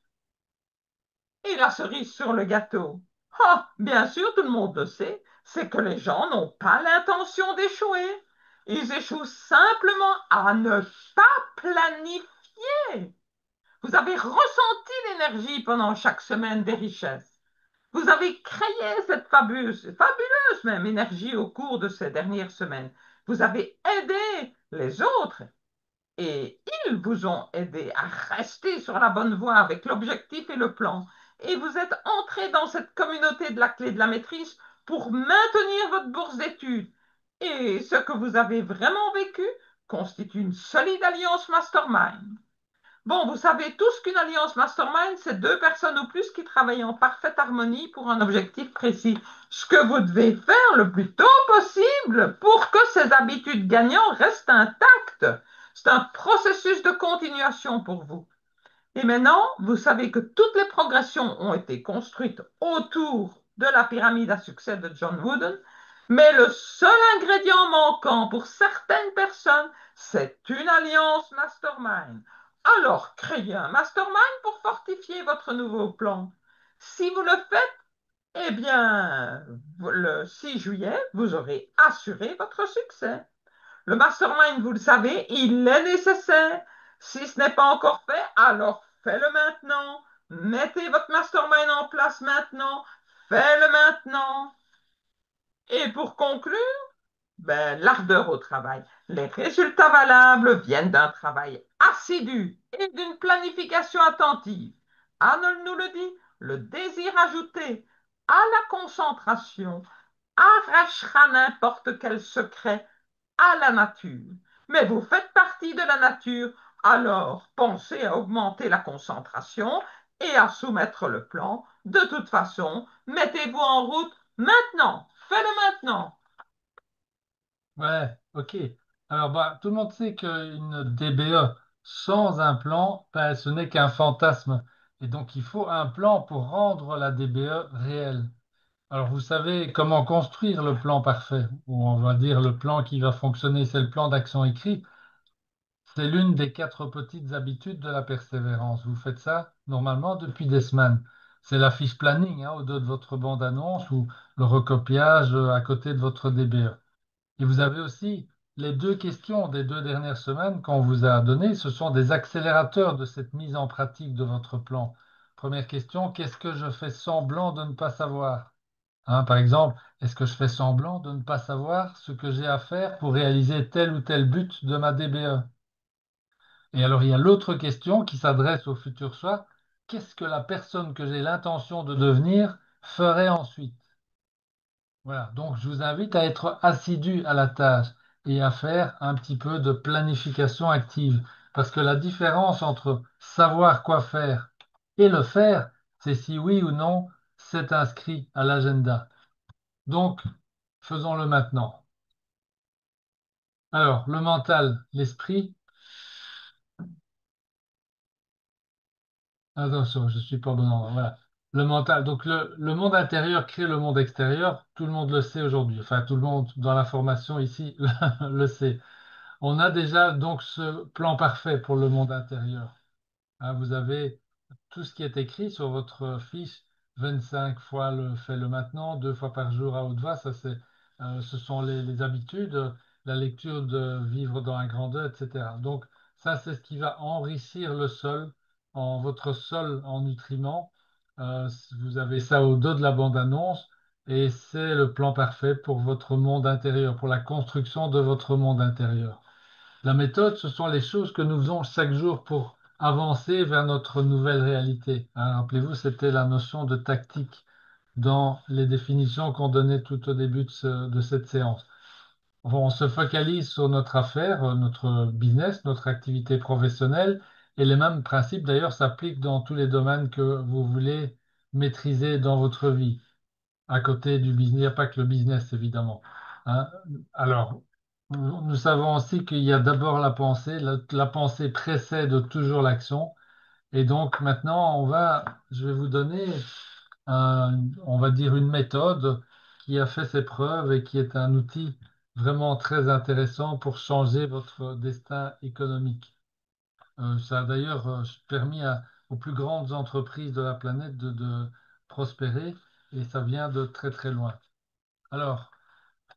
Et la cerise sur le gâteau. Ah, bien sûr, tout le monde le sait, c'est que les gens n'ont pas l'intention d'échouer. Ils échouent simplement à ne pas planifier. Vous avez ressenti l'énergie pendant chaque semaine des richesses. Vous avez créé cette fabuleuse même énergie au cours de ces dernières semaines. Vous avez aidé les autres et ils vous ont aidé à rester sur la bonne voie avec l'objectif et le plan. Et vous êtes entré dans cette communauté de la clé de la maîtrise pour maintenir votre bourse d'études. Et ce que vous avez vraiment vécu constitue une solide alliance mastermind. Bon, vous savez tous qu'une alliance mastermind, c'est deux personnes ou plus qui travaillent en parfaite harmonie pour un objectif précis. Ce que vous devez faire le plus tôt possible pour que ces habitudes gagnantes restent intactes. C'est un processus de continuation pour vous. Et maintenant, vous savez que toutes les progressions ont été construites autour de la pyramide à succès de John Wooden, mais le seul ingrédient manquant pour certaines personnes, c'est une alliance mastermind. Alors, créez un mastermind pour fortifier votre nouveau plan. Si vous le faites, eh bien, le 6 juillet, vous aurez assuré votre succès. Le mastermind, vous le savez, il est nécessaire. Si ce n'est pas encore fait, alors faites-le maintenant. Mettez votre mastermind en place maintenant. Faites-le maintenant. Et pour conclure, Ben, l'ardeur au travail. Les résultats valables viennent d'un travail assidu et d'une planification attentive. Arnold nous le dit, le désir ajouté à la concentration arrachera n'importe quel secret à la nature. Mais vous faites partie de la nature, alors pensez à augmenter la concentration et à soumettre le plan. De toute façon, mettez-vous en route maintenant. Faites-le maintenant. Ouais, ok. Alors, bah, tout le monde sait qu'une DBE sans un plan, ben, ce n'est qu'un fantasme. Et donc, il faut un plan pour rendre la DBE réelle. Alors, vous savez comment construire le plan parfait, ou on va dire le plan qui va fonctionner, c'est le plan d'action écrit. C'est l'une des quatre petites habitudes de la persévérance. Vous faites ça normalement depuis des semaines. C'est la fiche planning hein, au dos de votre bande-annonce ou le recopiage à côté de votre DBE. Et vous avez aussi les deux questions des 2 dernières semaines qu'on vous a données. Ce sont des accélérateurs de cette mise en pratique de votre plan. Première question, qu'est-ce que je fais semblant de ne pas savoir? Hein, par exemple, est-ce que je fais semblant de ne pas savoir ce que j'ai à faire pour réaliser tel ou tel but de ma DBE? Et alors, il y a l'autre question qui s'adresse au futur soi. Qu'est-ce que la personne que j'ai l'intention de devenir ferait ensuite? Voilà, donc je vous invite à être assidu à la tâche et à faire un petit peu de planification active. Parce que la différence entre savoir quoi faire et le faire, c'est si oui ou non c'est inscrit à l'agenda. Donc, faisons-le maintenant. Alors, le mental, l'esprit. Attention, je suis pas au bon endroit. Voilà. Le mental. Donc, le monde intérieur crée le monde extérieur. Tout le monde le sait aujourd'hui. Enfin, tout le monde dans la formation ici le sait. On a déjà donc ce plan parfait pour le monde intérieur. Hein, vous avez tout ce qui est écrit sur votre fiche, 25 fois le fait le maintenant, 2 fois par jour à haute voix, ce sont les habitudes, la lecture de vivre dans un grand 2, etc. Donc ça, c'est ce qui va enrichir le sol, votre sol en nutriments. Vous avez ça au dos de la bande-annonce et c'est le plan parfait pour votre monde intérieur, pour la construction de votre monde intérieur. La méthode, ce sont les choses que nous faisons chaque jour pour avancer vers notre nouvelle réalité. Hein, rappelez-vous, c'était la notion de tactique dans les définitions qu'on donnait tout au début de cette séance. On se focalise sur notre affaire, notre business, notre activité professionnelle, et les mêmes principes d'ailleurs s'appliquent dans tous les domaines que vous voulez maîtriser dans votre vie. À côté du business, il n'y a pas que le business, évidemment. Hein. Alors, nous savons aussi qu'il y a d'abord la pensée. La pensée précède toujours l'action. Et donc, maintenant, je vais vous donner, on va dire, une méthode qui a fait ses preuves et qui est un outil vraiment très intéressant pour changer votre destin économique. Ça a d'ailleurs permis aux plus grandes entreprises de la planète de prospérer et ça vient de très très loin. Alors,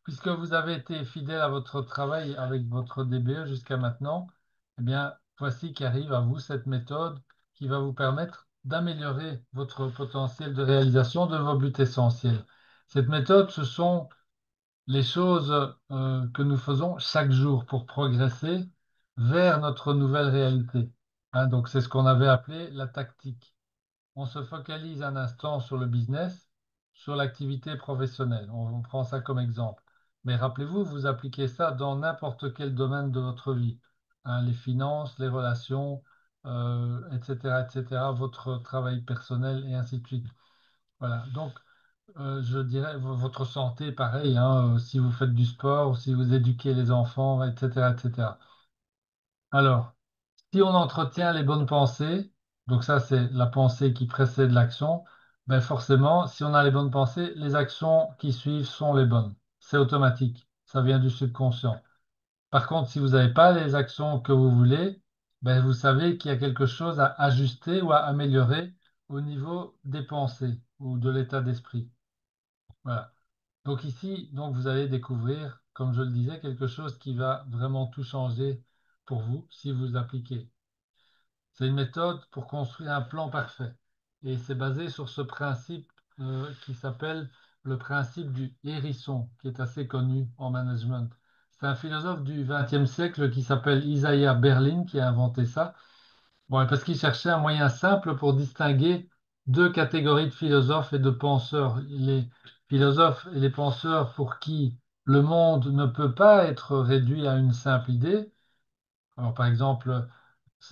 puisque vous avez été fidèle à votre travail avec votre DBE jusqu'à maintenant, eh bien, voici qu'arrive à vous cette méthode qui va vous permettre d'améliorer votre potentiel de réalisation de vos buts essentiels. Cette méthode, ce sont les choses que nous faisons chaque jour pour progresser vers notre nouvelle réalité. Hein, donc, c'est ce qu'on avait appelé la tactique. On se focalise un instant sur le business, sur l'activité professionnelle. On prend ça comme exemple. Mais rappelez-vous, vous appliquez ça dans n'importe quel domaine de votre vie. Hein, les finances, les relations, etc., etc., votre travail personnel et ainsi de suite. Voilà. Donc, je dirais votre santé, pareil, hein, si vous faites du sport, si vous éduquez les enfants, etc., etc. Alors, si on entretient les bonnes pensées, donc ça c'est la pensée qui précède l'action, ben forcément, si on a les bonnes pensées, les actions qui suivent sont les bonnes. C'est automatique, ça vient du subconscient. Par contre, si vous n'avez pas les actions que vous voulez, ben vous savez qu'il y a quelque chose à ajuster ou à améliorer au niveau des pensées ou de l'état d'esprit. Voilà. Donc ici, donc vous allez découvrir, comme je le disais, quelque chose qui va vraiment tout changer pour vous si vous appliquez. C'est une méthode pour construire un plan parfait. Et c'est basé sur ce principe qui s'appelle le principe du hérisson, qui est assez connu en management. C'est un philosophe du XXe siècle qui s'appelle Isaiah Berlin qui a inventé ça. Bon, et parce qu'il cherchait un moyen simple pour distinguer deux catégories de philosophes et de penseurs. Les philosophes et les penseurs pour qui le monde ne peut pas être réduit à une simple idée. Alors, par exemple,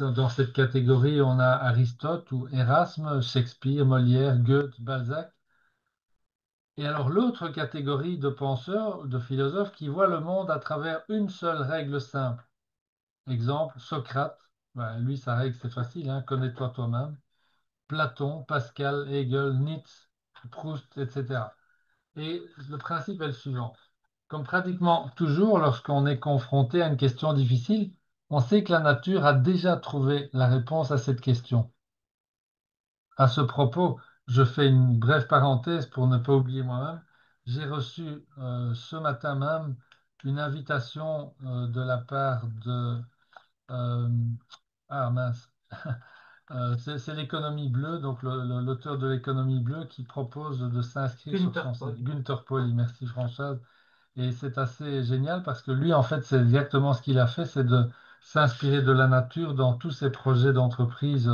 dans cette catégorie, on a Aristote ou Erasme, Shakespeare, Molière, Goethe, Balzac. Et alors l'autre catégorie de penseurs, de philosophes qui voient le monde à travers une seule règle simple. Exemple, Socrate. Ben, lui, sa règle, c'est facile, hein, connais-toi toi-même. Platon, Pascal, Hegel, Nietzsche, Proust, etc. Et le principe est le suivant. Comme pratiquement toujours, lorsqu'on est confronté à une question difficile, on sait que la nature a déjà trouvé la réponse à cette question. À ce propos, je fais une brève parenthèse pour ne pas oublier moi-même. J'ai reçu ce matin même une invitation de la part de... euh, ah mince, c'est l'économie bleue, donc l'auteur de l'économie bleue qui propose de s'inscrire sur Günther son site. Paul. Günther Pauli, merci Françoise. Et c'est assez génial parce que lui, en fait, c'est exactement ce qu'il a fait, c'est de s'inspirer de la nature dans tous ses projets d'entreprise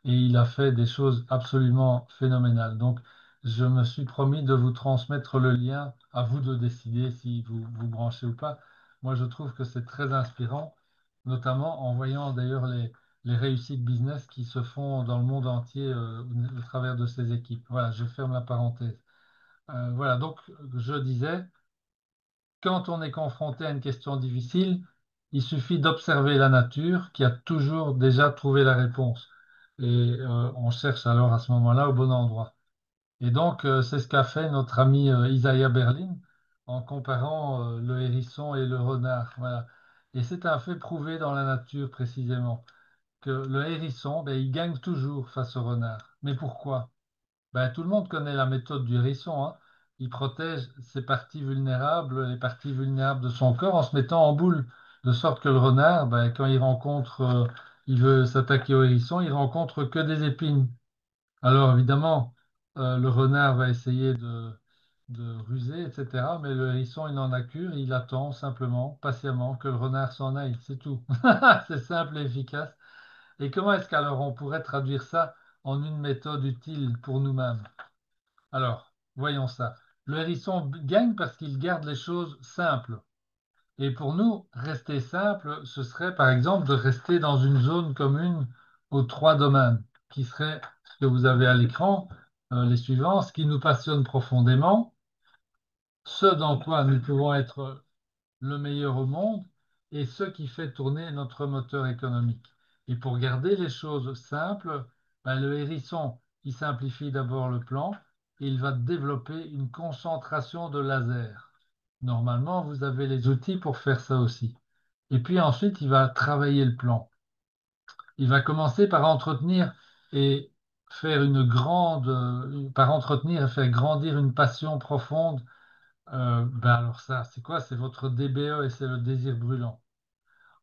et il a fait des choses absolument phénoménales. Donc, je me suis promis de vous transmettre le lien, à vous de décider si vous vous branchez ou pas. Moi, je trouve que c'est très inspirant, notamment en voyant d'ailleurs les réussites business qui se font dans le monde entier au travers de ces équipes. Voilà, je ferme la parenthèse. Voilà, donc je disais. Quand on est confronté à une question difficile, il suffit d'observer la nature qui a toujours déjà trouvé la réponse. Et on cherche alors à ce moment-là au bon endroit. Et donc, c'est ce qu'a fait notre ami Isaiah Berlin en comparant le hérisson et le renard. Voilà. Et c'est un fait prouvé dans la nature précisément, que le hérisson, ben, il gagne toujours face au renard. Mais pourquoi? Ben, tout le monde connaît la méthode du hérisson, hein. Il protège ses parties vulnérables, les parties vulnérables de son corps en se mettant en boule, de sorte que le renard, ben, quand il rencontre, il veut s'attaquer au hérisson, il rencontre que des épines. Alors évidemment, le renard va essayer de ruser, etc. Mais le hérisson, il n'en a cure, il attend simplement, patiemment, que le renard s'en aille, c'est tout. C'est simple et efficace. Et comment est-ce qu'alors on pourrait traduire ça en une méthode utile pour nous-mêmes? Alors, voyons ça. Le hérisson gagne parce qu'il garde les choses simples. Et pour nous, rester simple, ce serait par exemple de rester dans une zone commune aux trois domaines, qui serait ce que vous avez à l'écran, les suivants, ce qui nous passionne profondément, ce dans quoi nous pouvons être le meilleur au monde et ce qui fait tourner notre moteur économique. Et pour garder les choses simples, ben, le hérisson, il simplifie d'abord le plan et il va développer une concentration de laser. Normalement, vous avez les outils pour faire ça aussi. Et puis ensuite, il va travailler le plan. Il va commencer par entretenir et faire une grande, par entretenir et faire grandir une passion profonde. Ben alors ça, c'est quoi? C'est votre DBE et c'est le désir brûlant.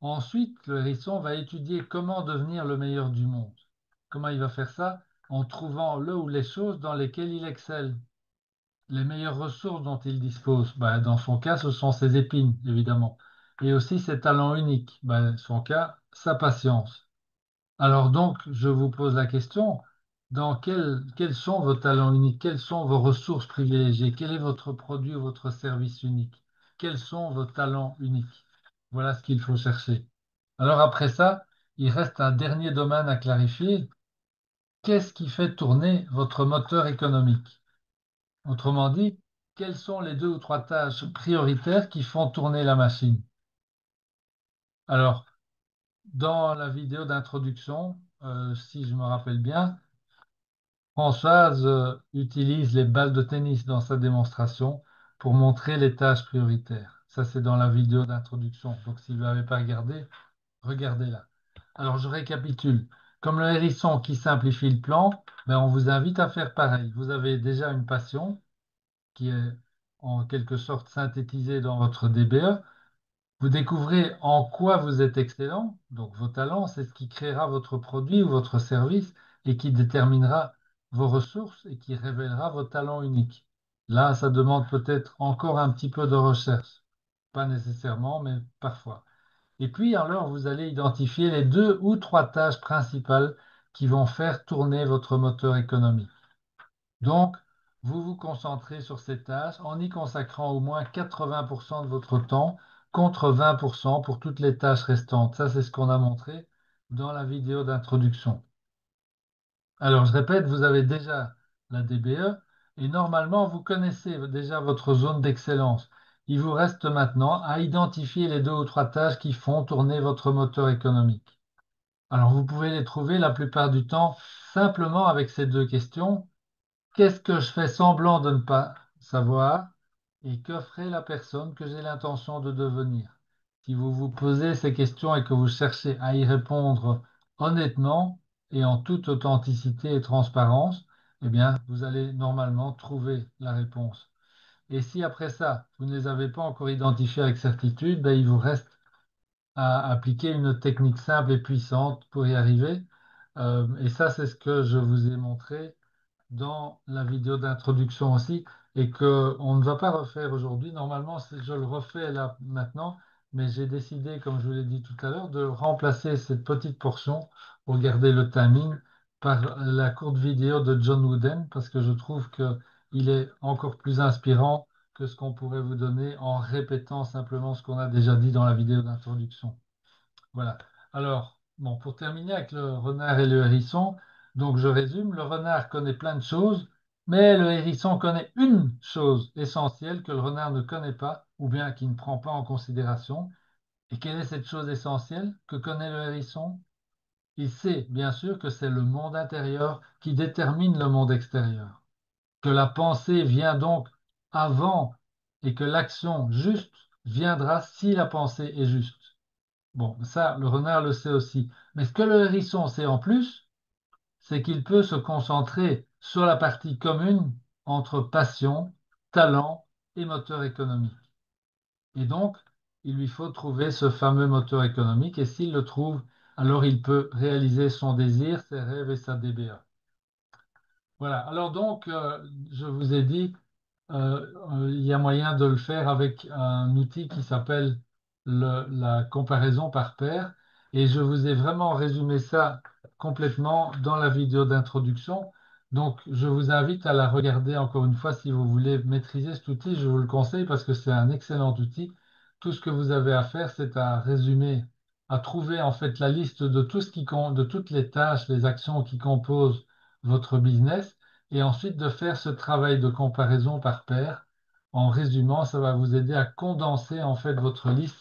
Ensuite, le hérisson va étudier comment devenir le meilleur du monde. Comment il va faire ça? En trouvant le ou les choses dans lesquelles il excelle. Les meilleures ressources dont il dispose. Ben, dans son cas, ce sont ses épines, évidemment. Et aussi ses talents uniques. Ben, dans son cas, sa patience. Alors donc, je vous pose la question, quels sont vos talents uniques? Quelles sont vos ressources privilégiées? Quel est votre produit ou votre service unique? Quels sont vos talents uniques? Voilà ce qu'il faut chercher. Alors après ça, il reste un dernier domaine à clarifier. Qu'est-ce qui fait tourner votre moteur économique? Autrement dit, quelles sont les deux ou trois tâches prioritaires qui font tourner la machine? Alors, dans la vidéo d'introduction, si je me rappelle bien, Françoise utilise les balles de tennis dans sa démonstration pour montrer les tâches prioritaires. Ça, c'est dans la vidéo d'introduction. Donc, si vous n'avez pas regardé, regardez-la. Alors, je récapitule. Comme le hérisson qui simplifie le plan, ben, on vous invite à faire pareil. Vous avez déjà une passion qui est en quelque sorte synthétisée dans votre DBE. Vous découvrez en quoi vous êtes excellent, donc vos talents, c'est ce qui créera votre produit ou votre service et qui déterminera vos ressources et qui révélera vos talents uniques. Là, ça demande peut-être encore un petit peu de recherche. Pas nécessairement, mais parfois. Et puis, alors, vous allez identifier les deux ou trois tâches principales qui vont faire tourner votre moteur économique. Donc, vous vous concentrez sur ces tâches en y consacrant au moins 80% de votre temps contre 20% pour toutes les tâches restantes. Ça, c'est ce qu'on a montré dans la vidéo d'introduction. Alors, je répète, vous avez déjà la DBE et normalement, vous connaissez déjà votre zone d'excellence. Il vous reste maintenant à identifier les deux ou trois tâches qui font tourner votre moteur économique. Alors, vous pouvez les trouver la plupart du temps simplement avec ces deux questions. Qu'est-ce que je fais semblant de ne pas savoir et que ferait la personne que j'ai l'intention de devenir? Si vous vous posez ces questions et que vous cherchez à y répondre honnêtement et en toute authenticité et transparence, eh bien, vous allez normalement trouver la réponse. Et si après ça, vous ne les avez pas encore identifiées avec certitude, ben, il vous reste à appliquer une technique simple et puissante pour y arriver. Et ça, c'est ce que je vous ai montré dans la vidéo d'introduction aussi et que on ne va pas refaire aujourd'hui. Normalement, je le refais là maintenant, mais j'ai décidé, comme je vous l'ai dit tout à l'heure, de remplacer cette petite portion pour garder le timing par la courte vidéo de John Wooden parce que je trouve que il est encore plus inspirant que ce qu'on pourrait vous donner en répétant simplement ce qu'on a déjà dit dans la vidéo d'introduction. Voilà. Alors, bon, pour terminer avec le renard et le hérisson, donc je résume, le renard connaît plein de choses, mais le hérisson connaît une chose essentielle que le renard ne connaît pas, ou bien qu'il ne prend pas en considération. Et quelle est cette chose essentielle que connaît le hérisson? Il sait, bien sûr, que c'est le monde intérieur qui détermine le monde extérieur, que la pensée vient donc avant et que l'action juste viendra si la pensée est juste. Bon, ça, le renard le sait aussi. Mais ce que le hérisson sait en plus, c'est qu'il peut se concentrer sur la partie commune entre passion, talent et moteur économique. Et donc, il lui faut trouver ce fameux moteur économique. Et s'il le trouve, alors il peut réaliser son désir, ses rêves et sa DBA. Voilà. Alors donc, je vous ai dit, il y a moyen de le faire avec un outil qui s'appelle la comparaison par pair. Et je vous ai vraiment résumé ça complètement dans la vidéo d'introduction. Donc, je vous invite à la regarder encore une fois si vous voulez maîtriser cet outil. Je vous le conseille parce que c'est un excellent outil. Tout ce que vous avez à faire, c'est à résumer, à trouver en fait la liste de tout ce de toutes les tâches, les actions qui composent votre business et ensuite de faire ce travail de comparaison par pair. En résumant, ça va vous aider à condenser en fait votre liste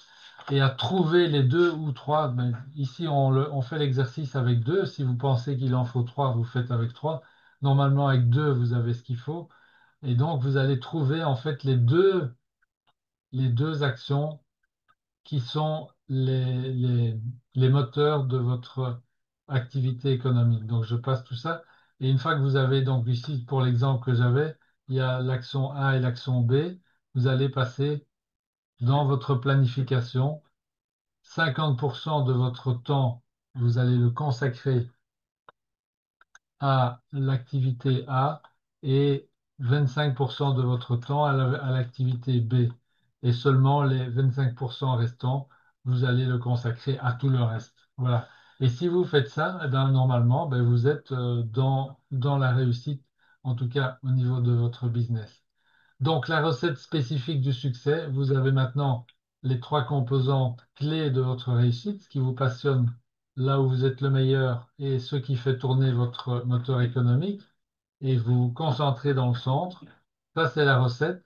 et à trouver les deux ou trois. Ben, ici, on fait l'exercice avec deux. Si vous pensez qu'il en faut trois, vous faites avec trois. Normalement, avec deux, vous avez ce qu'il faut. Et donc, vous allez trouver en fait les deux actions qui sont les moteurs de votre activité économique. Donc, je passe tout ça. Et une fois que vous avez, donc ici, pour l'exemple que j'avais, il y a l'action A et l'action B, vous allez passer dans votre planification. 50% de votre temps, vous allez le consacrer à l'activité A et 25% de votre temps à l'activité B. Et seulement les 25% restants, vous allez le consacrer à tout le reste. Voilà. Et si vous faites ça, eh ben, normalement, ben, vous êtes dans la réussite, en tout cas au niveau de votre business. Donc, la recette spécifique du succès, vous avez maintenant les trois composantes clés de votre réussite, ce qui vous passionne, là où vous êtes le meilleur et ce qui fait tourner votre moteur économique, et vous concentrez dans le centre. Ça, c'est la recette.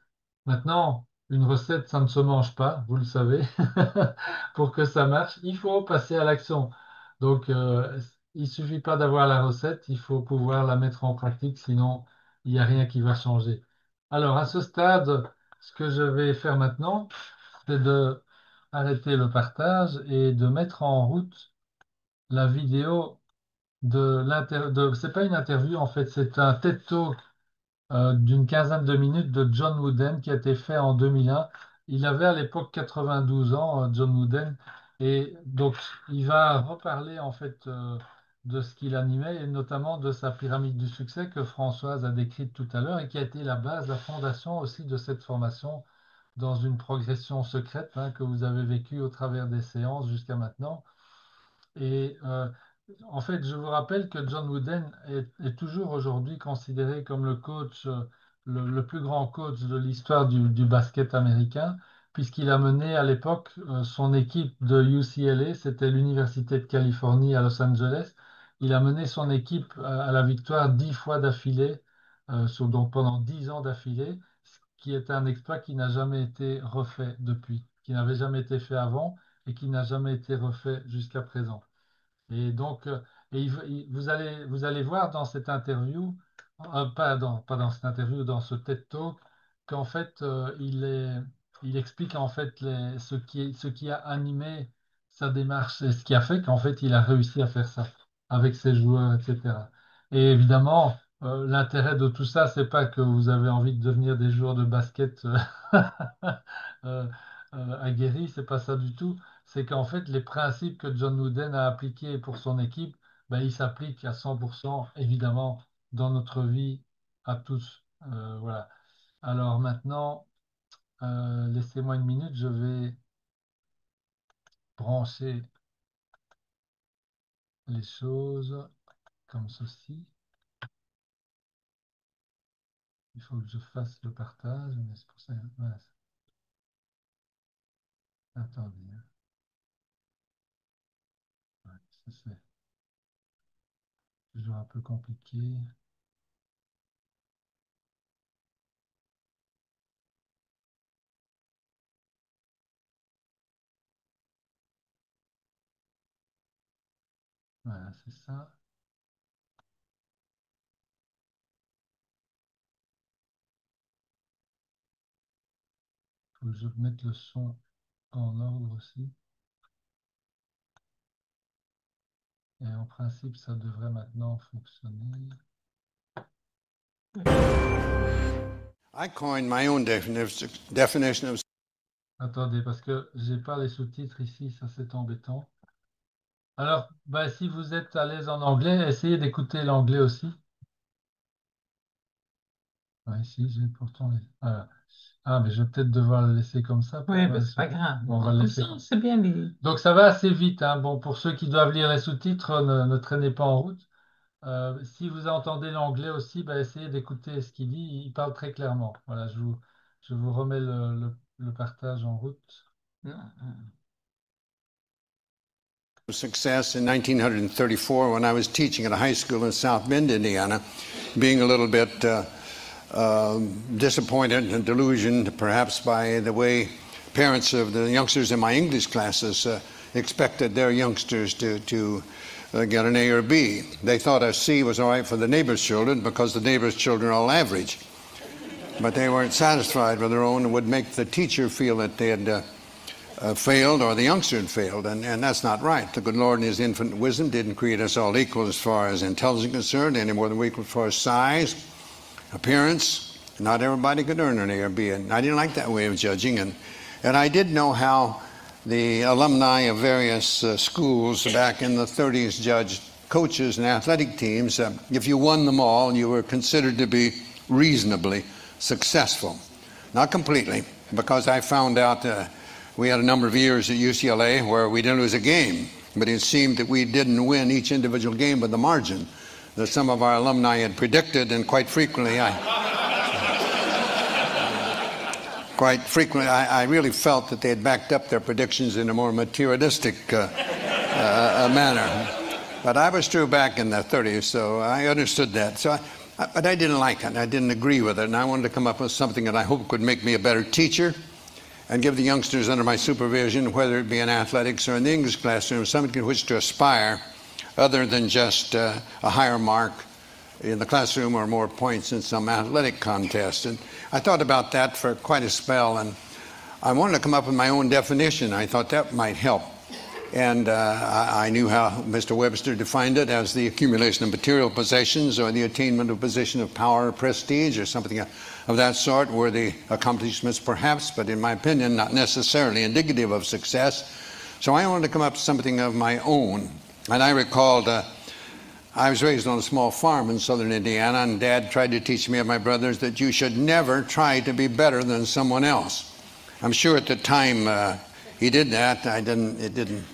Maintenant, une recette, ça ne se mange pas, vous le savez. Pour que ça marche, il faut passer à l'action. Donc, il ne suffit pas d'avoir la recette, il faut pouvoir la mettre en pratique, sinon, il n'y a rien qui va changer. Alors, à ce stade, ce que je vais faire maintenant, c'est de arrêter le partage et de mettre en route la vidéo c'est pas une interview en fait, c'est un TED Talk d'une quinzaine de minutes de John Wooden qui a été fait en 2001. Il avait à l'époque 92 ans, John Wooden, et donc il va reparler en fait de ce qu'il animait et notamment de sa pyramide du succès que Françoise a décrite tout à l'heure et qui a été la base, la fondation aussi de cette formation dans une progression secrète que vous avez vécue au travers des séances jusqu'à maintenant. Et en fait, je vous rappelle que John Wooden est toujours aujourd'hui considéré comme le coach, le plus grand coach de l'histoire du basket américain, puisqu'il a mené à l'époque son équipe de UCLA, c'était l'Université de Californie à Los Angeles. Il a mené son équipe à la victoire 10 fois d'affilée, donc pendant 10 ans d'affilée, ce qui est un exploit qui n'a jamais été refait depuis, qui n'avait jamais été fait avant et qui n'a jamais été refait jusqu'à présent. Et donc, vous allez voir dans cette interview, pas dans cette interview, dans ce TED Talk, qu'en fait, il explique en fait ce qui a animé sa démarche et ce qui a fait qu'en fait, il a réussi à faire ça avec ses joueurs, etc. Et évidemment, l'intérêt de tout ça, c'est pas que vous avez envie de devenir des joueurs de basket euh, aguerris, c'est pas ça du tout. C'est qu'en fait, les principes que John Wooden a appliqués pour son équipe, ben, ils s'appliquent à 100%, évidemment, dans notre vie à tous. Voilà. Alors maintenant, laissez-moi une minute, je vais brancher les choses comme ceci. Il faut que je fasse le partage, mais c'est pour ça. Voilà. Attendez, hein. Ouais, ça, c'est toujours un peu compliqué. Voilà, c'est ça. Il faut que je mette le son en ordre aussi. Et en principe, ça devrait maintenant fonctionner. I coined my own definition of. Attendez, parce que j'ai pas les sous-titres ici, ça c'est embêtant. Alors, bah, si vous êtes à l'aise en anglais, essayez d'écouter l'anglais aussi. Ouais, ici, j'ai pourtant les... Voilà. Ah, mais je vais peut-être devoir le laisser comme ça. Oui, mais c'est pas grave. On va le laisser. C'est bien dit. Donc, ça va assez vite. Bon, pour ceux qui doivent lire les sous-titres, ne traînez pas en route. Si vous entendez l'anglais aussi, bah, essayez d'écouter ce qu'il dit. Il parle très clairement. Voilà, je vous remets le partage en route. Success in 1934 when I was teaching at a high school in South Bend, Indiana, being a little bit disappointed and delusioned perhaps by the way parents of the youngsters in my English classes expected their youngsters to get an A or B. They thought a C was all right for the neighbor's children because the neighbor's children are all average. But they weren't satisfied with their own and would make the teacher feel that they had failed or the youngster had failed, and that's not right. The good Lord in his infinite wisdom didn't create us all equal as far as intelligence is concerned, any more than we're equal as far as size, appearance. Not everybody could earn an A or B, and I didn't like that way of judging, and I did know how the alumni of various schools back in the 30s judged coaches and athletic teams. If you won them all, you were considered to be reasonably successful. Not completely, because I found out we had a number of years at UCLA where we didn't lose a game, but it seemed that we didn't win each individual game by the margin that some of our alumni had predicted, and quite frequently I really felt that they had backed up their predictions in a more materialistic manner. But I was true back in the 30s, so I understood that. But I didn't like it, I didn't agree with it, and I wanted to come up with something that I hoped would make me a better teacher and give the youngsters under my supervision, whether it be in athletics or in the English classroom, something to which to aspire other than just a higher mark in the classroom or more points in some athletic contest. And I thought about that for quite a spell, and I wanted to come up with my own definition. I thought that might help. And I knew how Mr. Webster defined it as the accumulation of material possessions or the attainment of a position of power or prestige or something of that sort, worthy accomplishments perhaps, but in my opinion, not necessarily indicative of success. So I wanted to come up with something of my own. And I recalled I was raised on a small farm in southern Indiana, and Dad tried to teach me and my brothers that you should never try to be better than someone else. I'm sure at the time he did that. It didn't.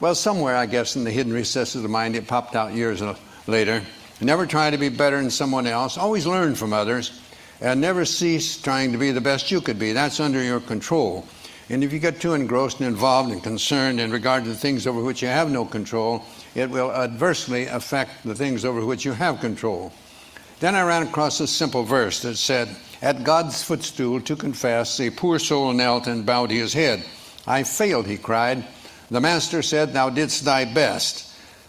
Well, somewhere, I guess, in the hidden recesses of the mind, it popped out years later. Never try to be better than someone else. Always learn from others, and never cease trying to be the best you could be. That's under your control. And if you get too engrossed and involved and concerned in regard to the things over which you have no control, it will adversely affect the things over which you have control. Then I ran across a simple verse that said, "At God's footstool to confess, a poor soul knelt and bowed his head. I failed," he cried. "The Master said, thou didst thy best."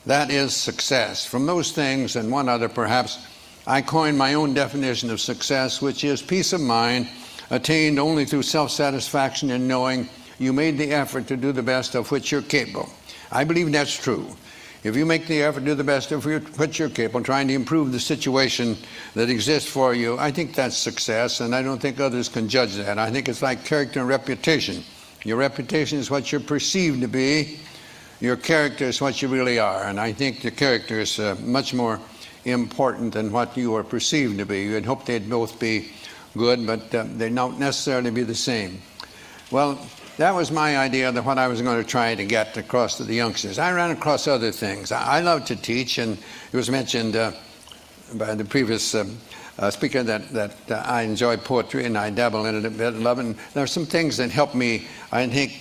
That is success. From those things, and one other perhaps, I coined my own definition of success, which is peace of mind, attained only through self-satisfaction in knowing you made the effort to do the best of which you're capable. I believe that's true. If you make the effort to do the best of which you're capable, trying to improve the situation that exists for you, I think that's success, and I don't think others can judge that. I think it's like character and reputation. Your reputation is what you're perceived to be. Your character is what you really are, and I think the character is much more important than what you are perceived to be. You'd hope they'd both be good, but they don't necessarily be the same. Well, that was my idea of what I was going to try to get across to the youngsters. I ran across other things. I love to teach, and it was mentioned by the previous speaker that I enjoy poetry, and I dabble in it a bit, love it. And there are some things that help me, I think,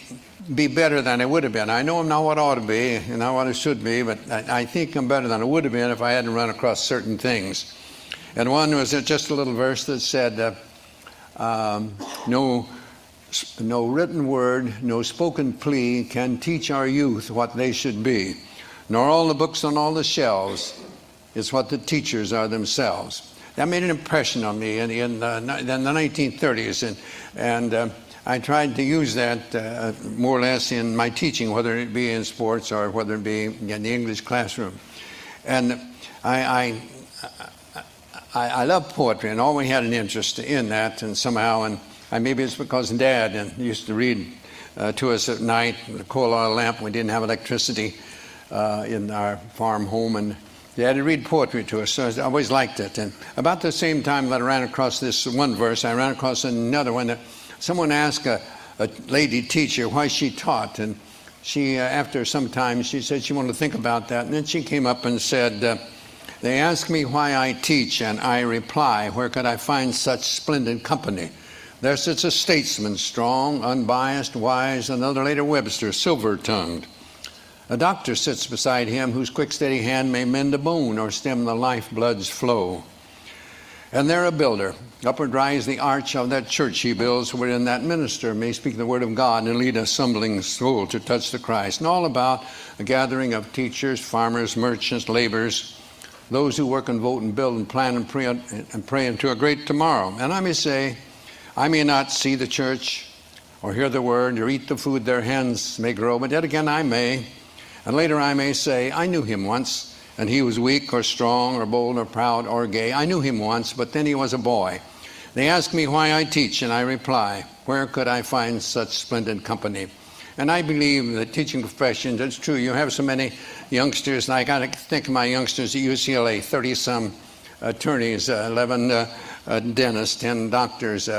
be better than I would have been. I know I'm not what I ought to be, and not what I should be, but I think I'm better than I would have been if I hadn't run across certain things. And one was just a little verse that said, no written word, no spoken plea can teach our youth what they should be, nor all the books on all the shelves. It's what the teachers are themselves. That made an impression on me in the 1930s, and I tried to use that more or less in my teaching, whether it be in sports or whether it be in the English classroom. And I love poetry and always had an interest in that, and somehow, and maybe it's because Dad used to read to us at night with a coal oil lamp. We didn't have electricity in our farm home, and Dad would read poetry to us, so I always liked it. And about the same time that I ran across this one verse, I ran across another one that someone asked a lady teacher why she taught, and she, after some time, she said she wanted to think about that, and then she came up and said, "They ask me why I teach, and I reply, where could I find such splendid company? There sits a statesman, strong, unbiased, wise, another later Webster, silver-tongued. A doctor sits beside him whose quick, steady hand may mend a bone or stem the lifeblood's flow. And there a builder, upward rise the arch of that church he builds, wherein that minister may speak the word of God and lead a stumbling soul to touch the Christ." And all about a gathering of teachers, farmers, merchants, laborers, those who work and vote and build and plan and pray into a great tomorrow. And I may say, I may not see the church or hear the word or eat the food their hands may grow, but yet again I may. And later I may say, I knew him once, and he was weak or strong or bold or proud or gay. I knew him once, but then he was a boy. They ask me why I teach, and I reply, where could I find such splendid company? And I believe the teaching profession, it's true, you have so many youngsters, like I think of my youngsters at UCLA, 30-some attorneys, 11 dentists, 10 doctors,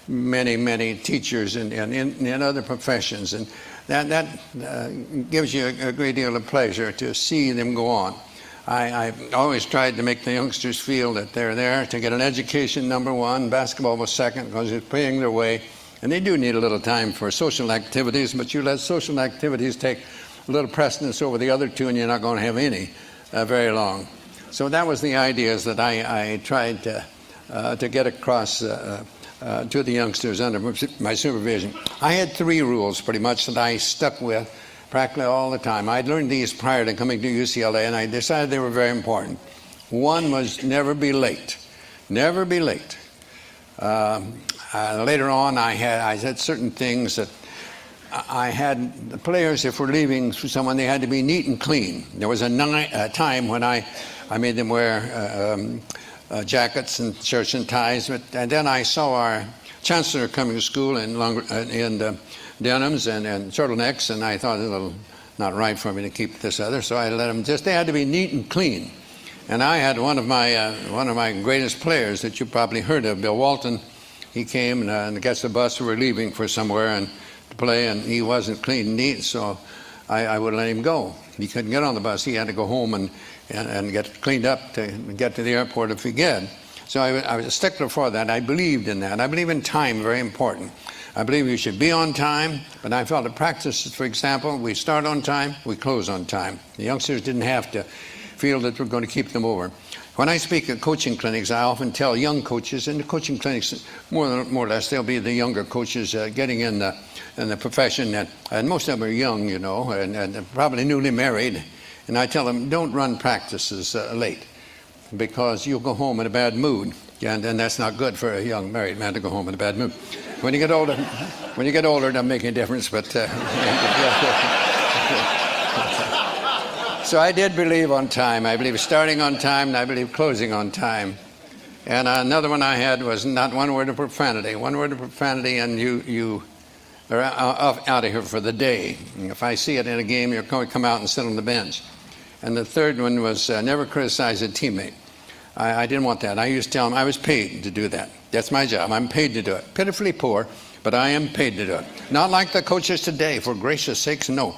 many teachers in other professions. And that gives you a great deal of pleasure to see them go on. I've always tried to make the youngsters feel that they're there to get an education, number one. Basketball was second because it's paying their way. And they do need a little time for social activities, but you let social activities take a little precedence over the other two, and you're not going to have any very long. So that was the ideas that I tried to get across to the youngsters under my supervision. I had 3 rules pretty much that I stuck with practically all the time. I'd learned these prior to coming to UCLA, and I decided they were very important. One was never be late. Never be late. Later on, I had certain things that I had the players, if we're leaving someone, they had to be neat and clean. There was a time when I made them wear jackets and shirts and ties, and then I saw our chancellor coming to school in denims and turtlenecks, and I thought it was not right for me to keep this other, so I let them they had to be neat and clean. And I had one of my greatest players that you probably heard of, Bill Walton. He came and gets the bus. We were leaving for somewhere and to play, and he wasn't clean and neat, so I would let him go. He couldn't get on the bus. He had to go home and get cleaned up to get to the airport if he could. So I was a stickler for that. I believed in that. I believe in time, very important. I believe you should be on time, but I felt at practices, for example, we start on time, we close on time. The youngsters didn't have to feel that we're going to keep them over. When I speak at coaching clinics, I often tell young coaches, in the coaching clinics, more or less, they'll be the younger coaches getting in the profession, and most of them are young, you know, and probably newly married. And I tell them, don't run practices late, because you'll go home in a bad mood, and that's not good for a young married man to go home in a bad mood. When you get older, it doesn't make any difference. But so I did believe on time. I believe starting on time, and I believe closing on time. And another one I had was not one word of profanity. One word of profanity, and you are out of here for the day. If I see it in a game, you're going to come out and sit on the bench. And the third one was never criticize a teammate. I didn't want that. I used to tell them I was paid to do that. That's my job. I'm paid to do it. Pitifully poor, but I am paid to do it. Not like the coaches today, for gracious sakes, no.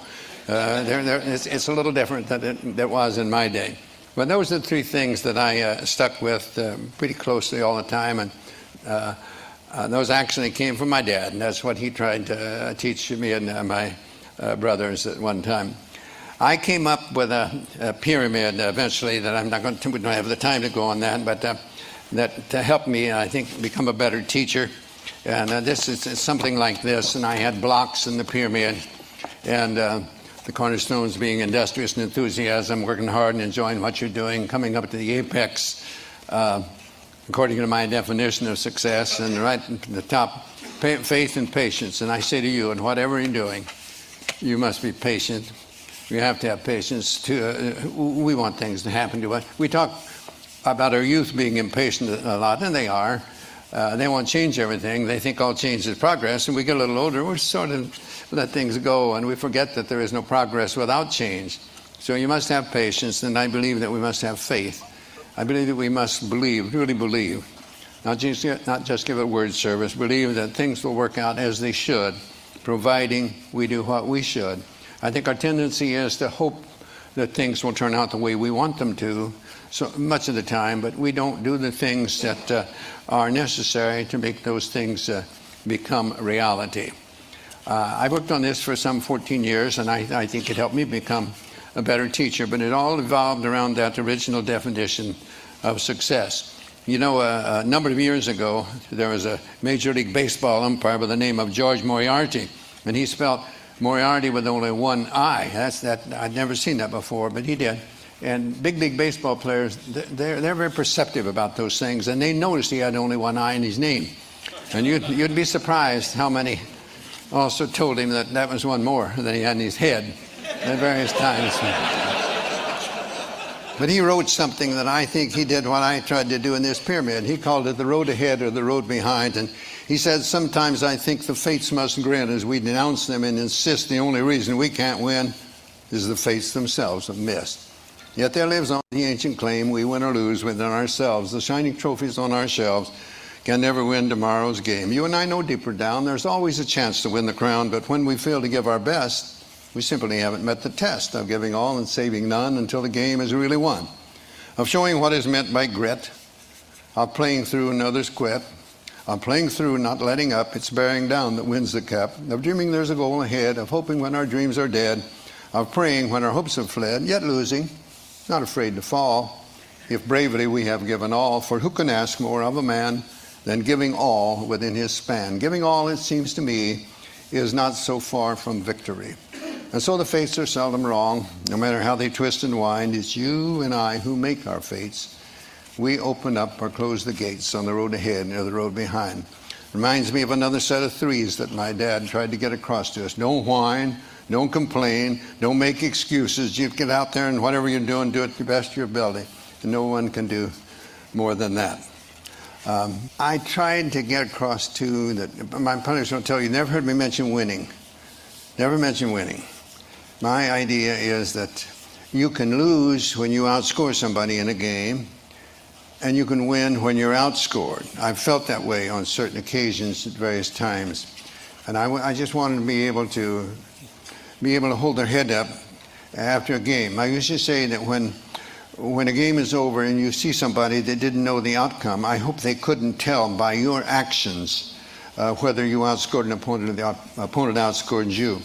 It's a little different than it was in my day. But those are the three things that I stuck with pretty closely all the time. And those actually came from my dad, and that's what he tried to teach me and my brothers at one time. I came up with a pyramid eventually that we don't have the time to go on that, but that to help me, I think, become a better teacher. And this is something like this, and I had blocks in the pyramid, and the cornerstones being industrious and enthusiasm, working hard and enjoying what you're doing, coming up to the apex, according to my definition of success, and right at the top, faith and patience. And I say to you, in whatever you're doing, you must be patient. You have to have patience. We want things to happen to us. We talk about our youth being impatient a lot, and they are. They want to change everything. They think all change is progress, and we get a little older, we sort of let things go, and we forget that there is no progress without change. So you must have patience, and I believe that we must have faith. I believe that we must believe, really believe, not just give a word service, believe that things will work out as they should, providing we do what we should. I think our tendency is to hope that things will turn out the way we want them to so much of the time, but we don't do the things that are necessary to make those things become reality. I worked on this for some 14 years, and I think it helped me become a better teacher, but it all evolved around that original definition of success. You know, a number of years ago, there was a Major League Baseball umpire by the name of George Moriarty, and he spelled Moriarty with only one I. I'd never seen that before, but he did. And big league baseball players, they're very perceptive about those things, and they noticed he had only one I in his name. And you'd be surprised how many also told him that was one more than he had in his head at various times. But he wrote something that I think he did what I tried to do in this pyramid. He called it the road ahead or the road behind. And he said, sometimes I think the fates must grin as we denounce them and insist the only reason we can't win is the fates themselves have missed. Yet there lives on the ancient claim, we win or lose within ourselves. The shining trophies on our shelves can never win tomorrow's game. You and I know deeper down there's always a chance to win the crown, but when we fail to give our best, we simply haven't met the test of giving all and saving none until the game is really won, of showing what is meant by grit, of playing through and others quit, of playing through, not letting up, it's bearing down that wins the cup, of dreaming there's a goal ahead, of hoping when our dreams are dead, of praying when our hopes have fled, yet losing, not afraid to fall, if bravely we have given all, for who can ask more of a man than giving all within his span? Giving all, it seems to me, is not so far from victory. And so the fates are seldom wrong. No matter how they twist and wind, it's you and I who make our fates. We open up or close the gates on the road ahead or the road behind. Reminds me of another set of threes that my dad tried to get across to us. Don't whine, don't complain, don't make excuses. You get out there and whatever you're doing, do it to the best of your ability. And no one can do more than that. I tried to get across to that. My publishers will tell you, never heard me mention winning. Never mention winning. My idea is that you can lose when you outscore somebody in a game, and you can win when you're outscored. I've felt that way on certain occasions at various times. And I just wanted to be able to hold their head up after a game. I used to say that when a game is over and you see somebody that didn't know the outcome, I hope they couldn't tell by your actions whether you outscored an opponent or the opponent outscored you.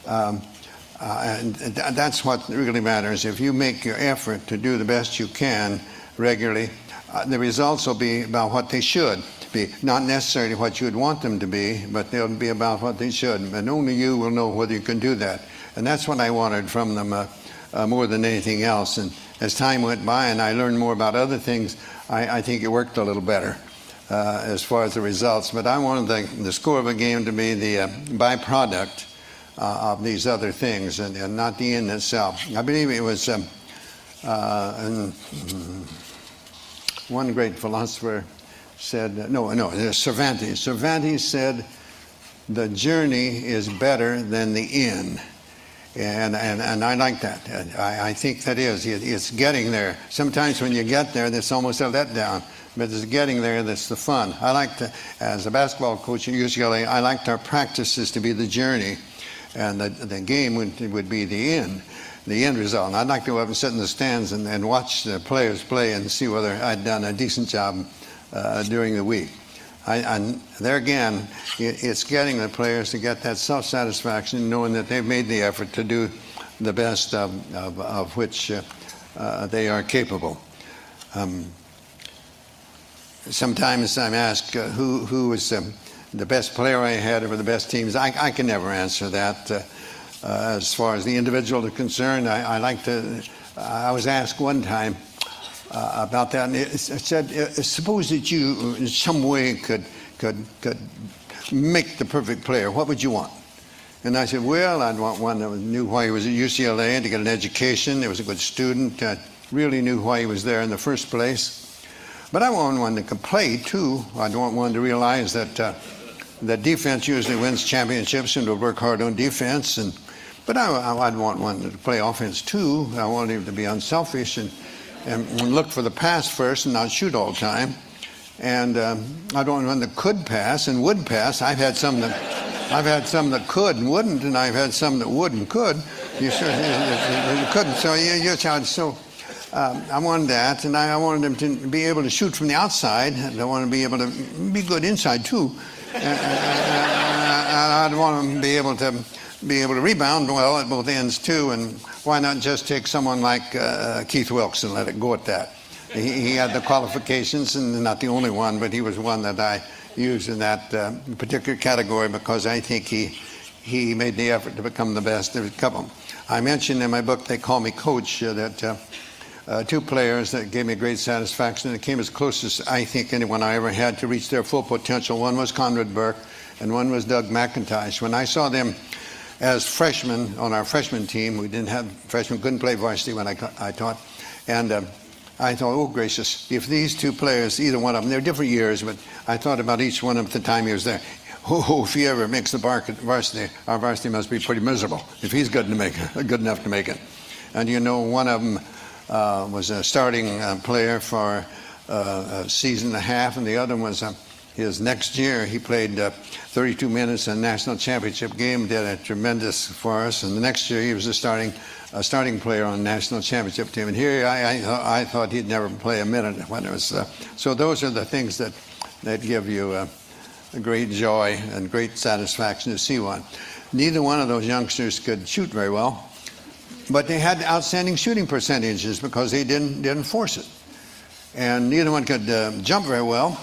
And that's what really matters. If you make your effort to do the best you can regularly, the results will be about what they should be. Not necessarily what you would want them to be, but they'll be about what they should. And only you will know whether you can do that. And that's what I wanted from them more than anything else. And as time went by and I learned more about other things, I think it worked a little better as far as the results. But I wanted the score of a game to be the byproduct of these other things and not the end itself. I believe it was one great philosopher said, Cervantes. Cervantes said, the journey is better than the end. And I like that. I think that is. It's getting there. Sometimes when you get there, that's almost a letdown. But it's getting there that's the fun. I like to, as a basketball coach at UCLA, I liked our practices to be the journey. And the game would be the end result. And I'd like to go up and sit in the stands and watch the players play and see whether I'd done a decent job during the week. There again, it's getting the players to get that self-satisfaction, knowing that they've made the effort to do the best of which they are capable. Sometimes I'm asked who was the best player I had over the best teams. I can never answer that. As far as the individual is concerned, I was asked one time about that, and it said, suppose that you in some way could make the perfect player, what would you want? And I said, well, I'd want one that knew why he was at UCLA and to get an education. He was a good student, really knew why he was there in the first place. But I want one that could play too. I'd want one to realize that defense usually wins championships and to work hard on defense. But I'd want one to play offense too. I want him to be unselfish and look for the pass first and not shoot all the time. And I'd want one that could pass and would pass. I've had some that could and wouldn't, and I've had some that would and could. You couldn't. So you're charged. So I wanted that, and I wanted him to be able to shoot from the outside. I want to be able to be good inside too. I'd want him to be able to rebound well at both ends too. And why not just take someone like Keith Wilkes and let it go at that? He had the qualifications, and not the only one, but he was one that I used in that particular category because I think he made the effort to become the best. There's a couple. I mentioned in my book, They Call Me Coach, that two players that gave me great satisfaction, and it came as close as I think anyone I ever had to reach their full potential. One was Conrad Burke, and one was Doug McIntosh. When I saw them as freshmen on our freshman team, we didn't have freshmen, couldn't play varsity when I taught, and I thought, oh gracious, if these two players, either one of them, they're different years, but I thought about each one of them at the time he was there. Oh, if he ever makes the varsity, our varsity must be pretty miserable if he's good enough to make it. And you know, one of them was a starting player for a season and a half, and the other one was his next year. He played 32 minutes in a national championship game, did a tremendous for us, and the next year he was a starting player on the national championship team. And here I thought he'd never play a minute when it was. So those are the things that give you a great joy and great satisfaction to see one. Neither one of those youngsters could shoot very well, but they had outstanding shooting percentages because they didn't force it. And neither one could jump very well,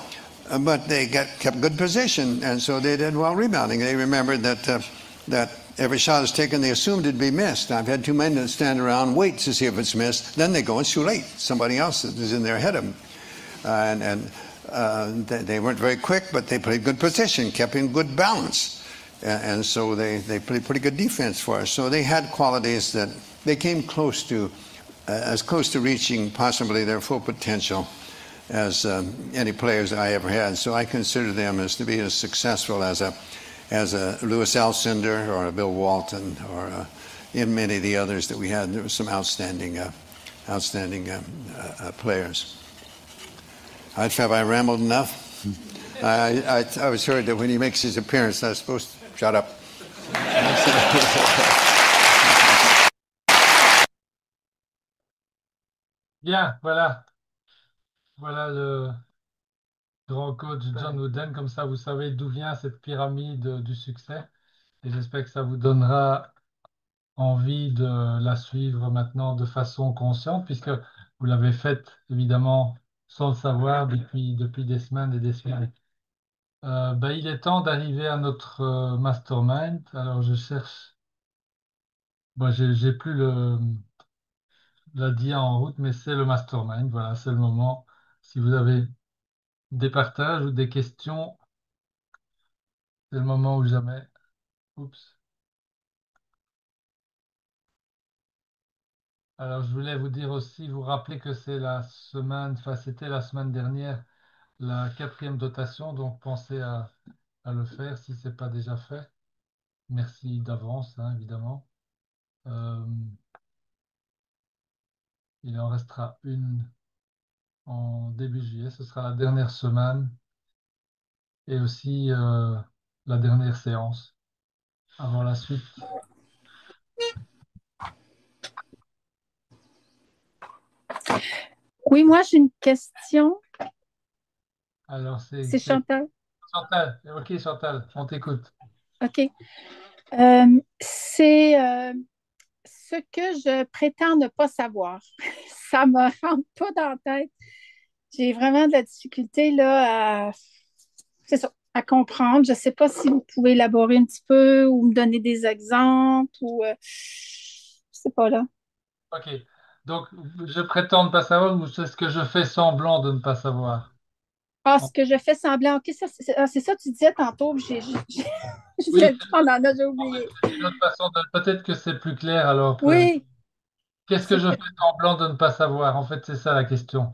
but they kept good position, and so they did well rebounding. They remembered that every shot is taken, they assumed it'd be missed. I've had two men that stand around, wait to see if it's missed, then they go, it's too late. Somebody else is in there ahead of them. They weren't very quick, but they played good position, kept in good balance. And so they played pretty good defense for us. So they had qualities that they came close to, as close to reaching possibly their full potential as any players I ever had. So I consider them as to be as successful as a Louis Alcindor or a Bill Walton or in many of the others that we had. There were some outstanding players. Have I rambled enough? I was heard that when he makes his appearance, I was supposed to shut up. Bien, voilà. Voilà le grand coach John Wooden. Comme ça, vous savez d'où vient cette pyramide du succès. Et j'espère que ça vous donnera envie de la suivre maintenant de façon consciente, puisque vous l'avez faite évidemment sans le savoir depuis des semaines et des semaines. Ben, il est temps d'arriver à notre mastermind. Alors je cherche. Bon, j'ai plus la dia en route, mais c'est le mastermind. Voilà, c'est le moment. Si vous avez des partages ou des questions, c'est le moment ou jamais. Oups. Alors, je voulais vous dire aussi, vous rappeler que c'est la semaine, enfin, c'était la semaine dernière, la quatrième dotation, donc pensez à le faire si ce n'est pas déjà fait. Merci d'avance, hein, évidemment. Euh, il en restera une en début juillet, ce sera la dernière semaine et aussi la dernière séance avant la suite. Oui, moi j'ai une question. Alors, C'est Chantal. Chantal. Ok, Chantal, on t'écoute. OK. C'est ce que je prétends ne pas savoir. Ça me rentre pas dans la tête. J'ai vraiment de la difficulté là, c'est ça, à comprendre. Je ne sais pas si vous pouvez élaborer un petit peu ou me donner des exemples ou je sais pas là. Ok. Donc, je prétends ne pas savoir ou c'est ce que je fais semblant de ne pas savoir? Ah, ce que je fais semblant. OK, ça, c'est ça que tu disais tantôt, puis Oui, j'ai le temps d'en a, j'ai oublié. c'est une autre façon de. Peut-être que c'est plus clair alors. Oui, Qu'est-ce que c'est je fais semblant de ne pas savoir? En fait, c'est ça la question.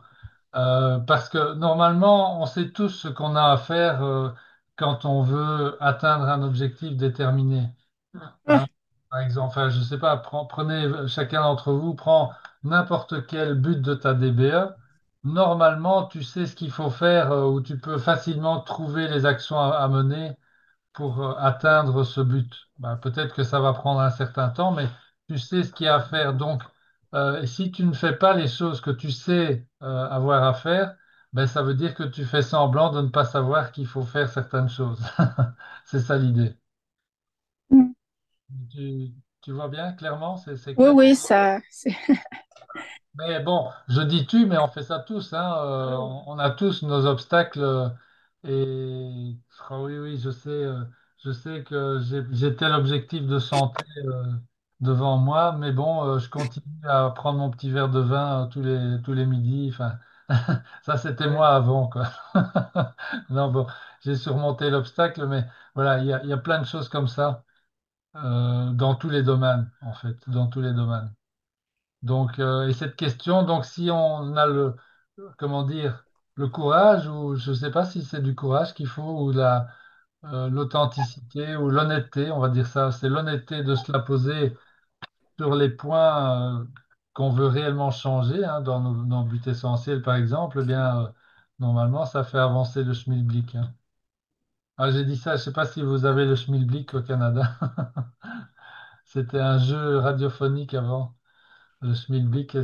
Parce que normalement, on sait tous ce qu'on a à faire quand on veut atteindre un objectif déterminé. ah, Hein. Par exemple, enfin, je ne sais pas, prenez, chacun d'entre vous prend n'importe quel but de ta DBE. Normalement, tu sais ce qu'il faut faire ou tu peux facilement trouver les actions à mener pour atteindre ce but. Ben, peut-être que ça va prendre un certain temps, mais tu sais ce qu'il y a à faire. Donc, si tu ne fais pas les choses que tu sais avoir à faire, ben, ça veut dire que tu fais semblant de ne pas savoir qu'il faut faire certaines choses. C'est ça l'idée. hmm. Tu, tu vois bien, clairement, c'est Oui, clair. oui, ça. Mais bon, je dis tu, mais on fait ça tous, hein. On a tous nos obstacles. Et oui, oui, je sais que j'ai tel objectif de santé devant moi, mais bon, je continue à prendre mon petit verre de vin tous les midis. Enfin, ça, c'était moi avant, quoi. Non, bon, j'ai surmonté l'obstacle, mais voilà, il y a plein de choses comme ça dans tous les domaines, en fait, dans tous les domaines. Donc, et cette question, donc si on a comment dire, le courage, ou je ne sais pas si c'est du courage qu'il faut, ou l'authenticité, ou l'honnêteté, on va dire ça, c'est l'honnêteté de se la poser sur les points qu'on veut réellement changer, hein, dans nos buts essentiels, par exemple, eh bien, normalement, ça fait avancer le schmilblick. Hein. Ah, j'ai dit ça, je ne sais pas si vous avez le schmilblick au Canada. C'était un jeu radiophonique avant. Le schmilblick,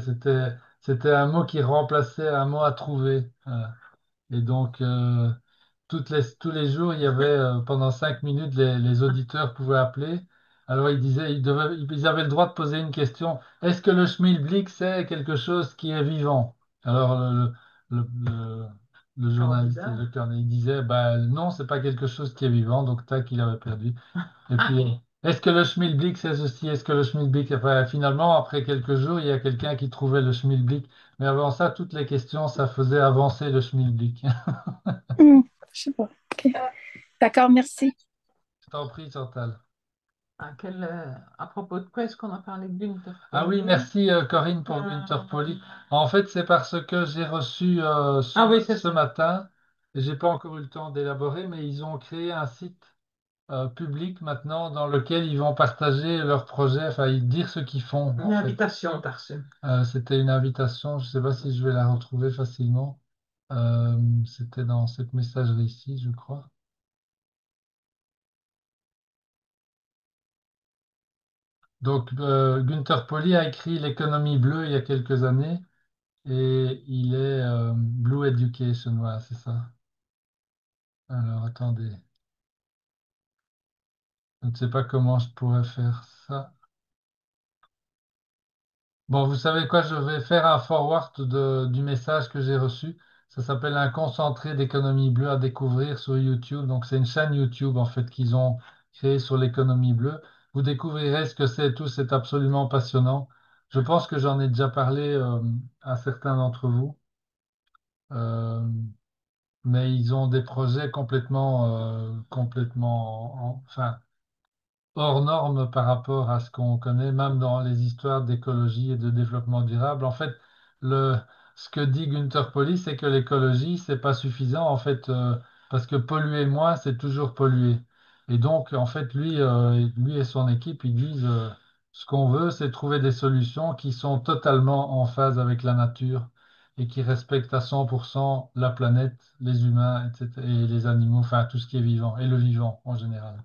c'était un mot qui remplaçait un mot à trouver. Et donc, tous les jours, il y avait, pendant 5 minutes, les auditeurs pouvaient appeler. Alors, ils disaient, ils avaient le droit de poser une question. Est-ce que le schmilblick, c'est quelque chose qui est vivant? Alors, le, le- le journaliste, le docteur, il disait, bah, non, c'est pas quelque chose qui est vivant. Donc, tac, il avait perdu. Et puis, est-ce que le schmilblick, c'est ceci? Est-ce que le schmilblick, enfin, finalement, après quelques jours, il y a quelqu'un qui trouvait le schmilblick. Mais avant ça, toutes les questions, ça faisait avancer le schmilblick. Hmm, je sais pas. OK. D'accord, merci. Je t'en prie, Chantal. À propos de quoi est-ce qu'on a parlé d'Interpol? Ah oui, merci Corinne pour Winterpoly. En fait, c'est parce que j'ai reçu Ah oui, c'est ce ça. matin, et j'ai pas encore eu le temps d'élaborer, mais ils ont créé un site public maintenant dans lequel ils vont partager leurs projets, enfin, ils dire ce qu'ils font, Une en fait. invitation, t'as reçu. C'était une invitation, je ne sais pas si je vais la retrouver facilement. C'était dans cette messagerie ici, je crois. Donc, Günther Pauli a écrit L'économie bleue il y a quelques années et il est Blue Education, voilà, c'est ça. Alors, attendez, je ne sais pas comment je pourrais faire ça. Bon, vous savez quoi, je vais faire un forward du message que j'ai reçu. Ça s'appelle un concentré d'économie bleue à découvrir sur YouTube. Donc, c'est une chaîne YouTube en fait qu'ils ont créée sur l'économie bleue. Vous découvrirez ce que c'est et tout, c'est absolument passionnant. Je pense que j'en ai déjà parlé à certains d'entre vous. Euh, mais ils ont des projets complètement, enfin, hors norme par rapport à ce qu'on connaît, même dans les histoires d'écologie et de développement durable. En fait, le, ce que dit Günther Pauli, c'est que l'écologie, c'est pas suffisant, en fait, parce que polluer moins, c'est toujours polluer. Et donc, en fait, lui et son équipe, ils disent, ce qu'on veut, c'est trouver des solutions qui sont totalement en phase avec la nature et qui respectent à 100% la planète, les humains, etc., et les animaux, enfin, tout ce qui est vivant, et le vivant en général.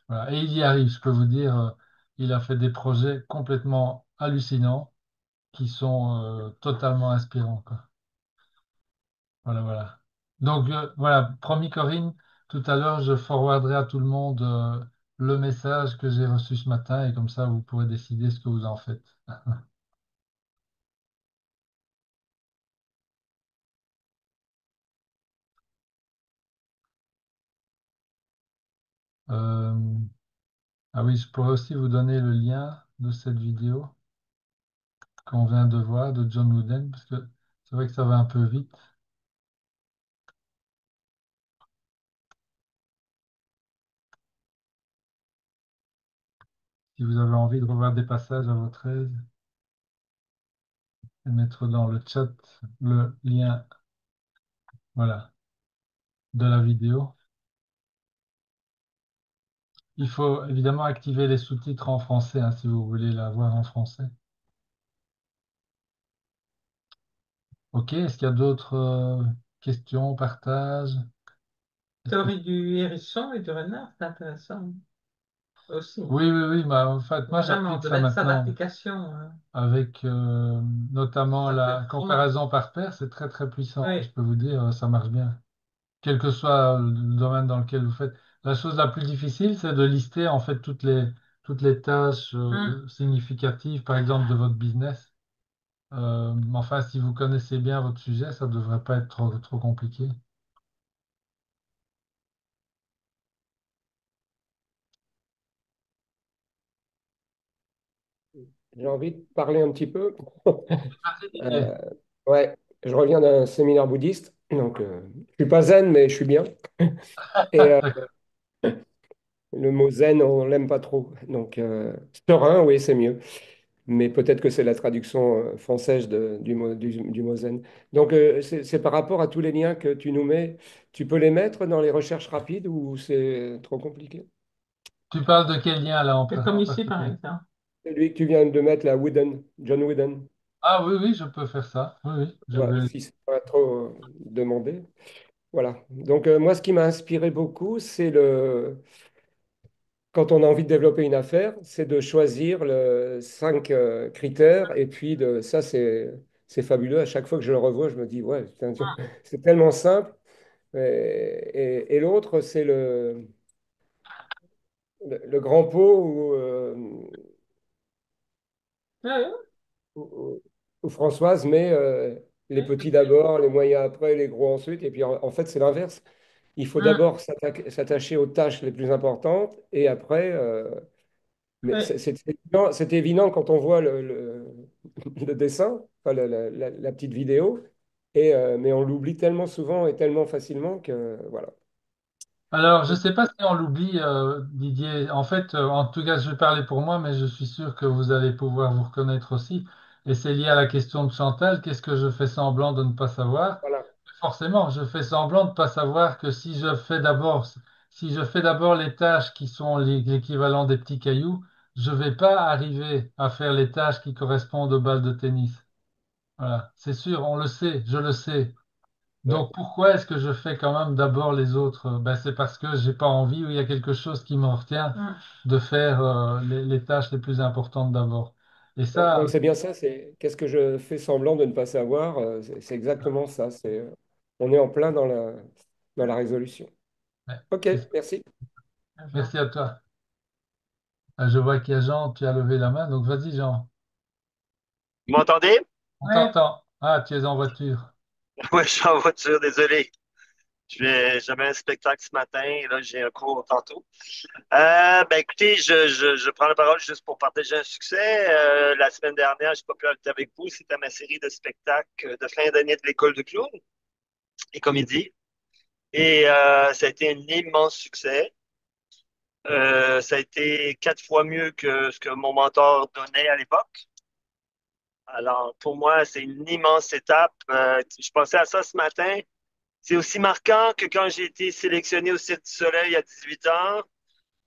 Voilà. Et il y arrive, je peux vous dire, il a fait des projets complètement hallucinants qui sont totalement inspirants, quoi. Voilà, voilà. Donc, voilà, promis Corinne, tout à l'heure, je forwarderai à tout le monde le message que j'ai reçu ce matin et comme ça, vous pourrez décider ce que vous en faites. Euh, ah oui, je pourrais aussi vous donner le lien de cette vidéo qu'on vient de voir de John Wooden, parce que c'est vrai que ça va un peu vite. Si vous avez envie de revoir des passages à votre aise. Et mettre dans le chat le lien, voilà, de la vidéo. Il faut évidemment activer les sous-titres en français hein, si vous voulez la voir en français. Ok, est-ce qu'il y a d'autres questions, partages? Est-ce que- Théorie du hérisson et du renard, c'est intéressant aussi. Oui, oui, oui, bah, en fait, moi Vraiment, j'applique de ça mettre ça maintenant d'application, hein. avec notamment Ça peut la être vraiment. comparaison par pair, c'est très très puissant. Je Oui, peux vous dire, ça marche bien. Quel que soit le domaine dans lequel vous faites. La chose la plus difficile, c'est de lister en fait toutes les tâches hum. significatives, par exemple, de votre business. Mais enfin, si vous connaissez bien votre sujet, ça ne devrait pas être trop compliqué. J'ai envie de parler un petit peu. Vas-y, Didier. Euh, ouais, je reviens d'un séminaire bouddhiste, donc je suis pas zen, mais je suis bien. Et le mot zen, on l'aime pas trop. Donc serein, oui, c'est mieux. Mais peut-être que c'est la traduction française du mot zen. Donc c'est par rapport à tous les liens que tu nous mets. Tu peux les mettre dans les recherches rapides ou c'est trop compliqué? Tu parles de quel lien là C'est comme en ici, par particulier? exemple. Celui que tu viens de mettre, la Whedon, John Whedon. Ah oui, oui, je peux faire ça. Oui, oui, je Ouais, vais. si c'est pas trop demandé. Voilà. Donc, moi, ce qui m'a inspiré beaucoup, quand on a envie de développer une affaire, c'est de choisir le 5 critères. Et puis, ça, c'est fabuleux. À chaque fois que je le revois, je me dis, ouais, putain, c'est tellement simple. Et l'autre, c'est le grand pot Oui, oui, où- où Françoise met les oui. petits d'abord, les moyens après, les gros ensuite. Et puis, en fait, c'est l'inverse. Il faut Hum. d'abord s'attacher aux tâches les plus importantes et après, mais Oui. c'est évident quand on voit le dessin, enfin, la petite vidéo, mais on l'oublie tellement souvent et tellement facilement que voilà. Alors, je ne Donc, sais pas si on l'oublie, Didier. En fait, en tout cas, je vais parler pour moi, mais je suis sûr que vous allez pouvoir vous reconnaître aussi. Et c'est lié à la question de Chantal. Qu'est-ce que je fais semblant de ne pas savoir? voilà. Forcément, je fais semblant de ne pas savoir que si je fais d'abord si je fais d'abord les tâches qui sont l'équivalent des petits cailloux, je ne vais pas arriver à faire les tâches qui correspondent aux balles de tennis. Voilà, c'est sûr, on le sait, je le sais. Ouais. Donc pourquoi est-ce que je fais quand même d'abord les autres? Ben, c'est parce que j'ai pas envie ou il y a quelque chose qui me retient Mm. de faire les tâches les plus importantes d'abord. Et Donc, ça, donc c'est bien ça, c'est qu'est-ce que je fais semblant de ne pas savoir, c'est exactement ça. On est en plein dans la résolution. ouais. Ok, merci. Merci à toi. Ah, je vois qu'il y a Jean, tu as levé la main, donc vas-y Jean. Vous m'entendez? On Ouais. t'entend. Ah, tu es en voiture. Oui, je suis en voiture, désolé. J'avais un spectacle ce matin et là, j'ai un cours tantôt. Ben écoutez, je prends la parole juste pour partager un succès. La semaine dernière, j'ai pas pu être avec vous. C'était ma série de spectacles de fin d'année de l'école de clown et comédie. Et ça a été un immense succès. Ça a été 4 fois mieux que ce que mon mentor donnait à l'époque. Alors, pour moi, c'est une immense étape. Je pensais à ça ce matin. C'est aussi marquant que quand j'ai été sélectionné au Cirque du Soleil à 18 ans,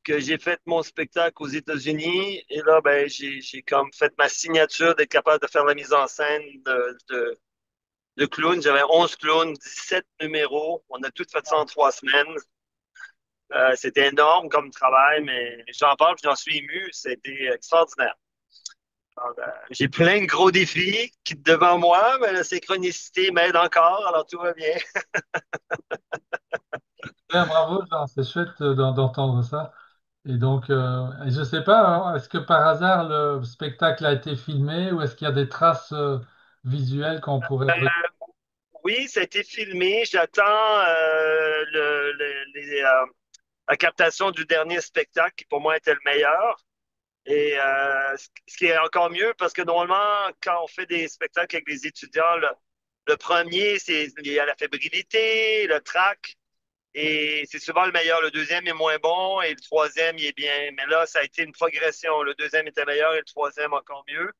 que j'ai fait mon spectacle aux États-Unis. Et là, ben, j'ai comme fait ma signature d'être capable de faire la mise en scène de clowns. J'avais 11 clowns, 17 numéros. On a tout fait ça en 3 semaines. C'était énorme comme travail, mais j'en parle, puis j'en suis ému. C'était extraordinaire. Alors, j'ai plein de gros défis qui sont devant moi, mais la synchronicité m'aide encore, alors tout va bien. Bien, bravo Jean, c'est chouette d'entendre ça. Et donc, et je sais pas, hein, est-ce que par hasard le spectacle a été filmé ou est-ce qu'il y a des traces visuelles qu'on pourrait Oui, ça a été filmé. J'attends la captation du dernier spectacle qui pour moi était le meilleur. Et ce qui est encore mieux, parce que normalement, quand on fait des spectacles avec des étudiants, le premier, c'est il y a la fébrilité, le trac, et c'est souvent le meilleur. Le deuxième est moins bon et le troisième, il est bien. Mais là, ça a été une progression. Le deuxième était meilleur et le troisième encore mieux.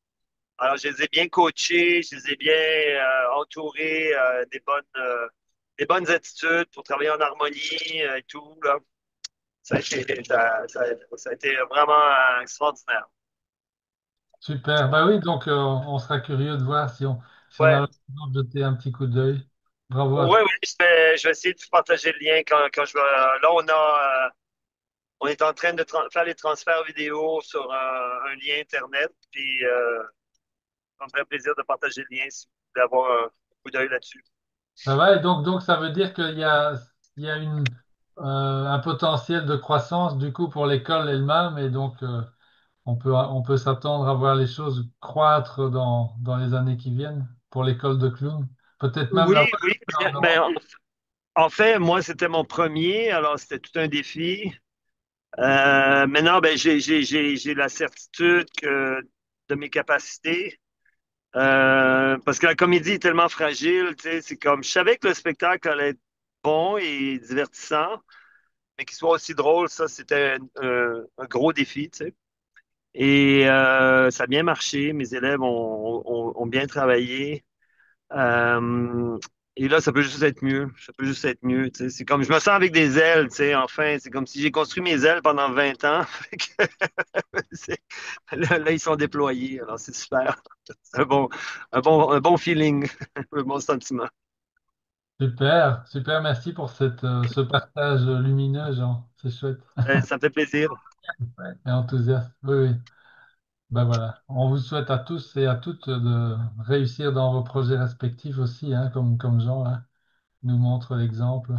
Alors, je les ai bien coachés, je les ai bien entourés des bonnes attitudes pour travailler en harmonie et tout, là. Ça a été vraiment extraordinaire. super. Bah oui, donc on sera curieux de voir si on a Ouais. l'occasion de jeter un petit coup d'œil. Bravo à Oui, toi. oui, je vais essayer de vous partager le lien quand je vais. Là, on est en train de faire les transferts vidéo sur un lien Internet, puis ça me ferait plaisir de partager le lien si vous voulez avoir un coup d'œil là-dessus. Ça va, et donc ça veut dire il y a un potentiel de croissance du coup pour l'école elle-même, et donc on peut s'attendre à voir les choses croître dans les années qui viennent pour l'école de clown. Peut-être même Oui, la oui, mais en fait, moi, c'était mon premier, alors c'était tout un défi. Maintenant, ben, j'ai la certitude de mes capacités. Parce que la comédie est tellement fragile, tu sais, c'est comme, je savais que le spectacle allait être bon et divertissant, mais qu'il soit aussi drôle, ça, c'était un gros défi, tu sais. Et ça a bien marché, mes élèves ont bien travaillé. Euh, et là, ça peut juste être mieux. Ça peut juste être mieux. Tu sais. C'est comme je me sens avec des ailes, tu sais, enfin. C'est comme si j'ai construit mes ailes pendant 20 ans. Fait que c'est- là, ils sont déployés. Alors, c'est super. C'est un bon feeling, un bon sentiment. super, super, merci pour ce partage lumineux, Jean. C'est chouette Ça me fait plaisir. et enthousiaste. Oui, oui. Ben voilà. On vous souhaite à tous et à toutes de réussir dans vos projets respectifs aussi, hein, comme Jean hein, nous montre l'exemple.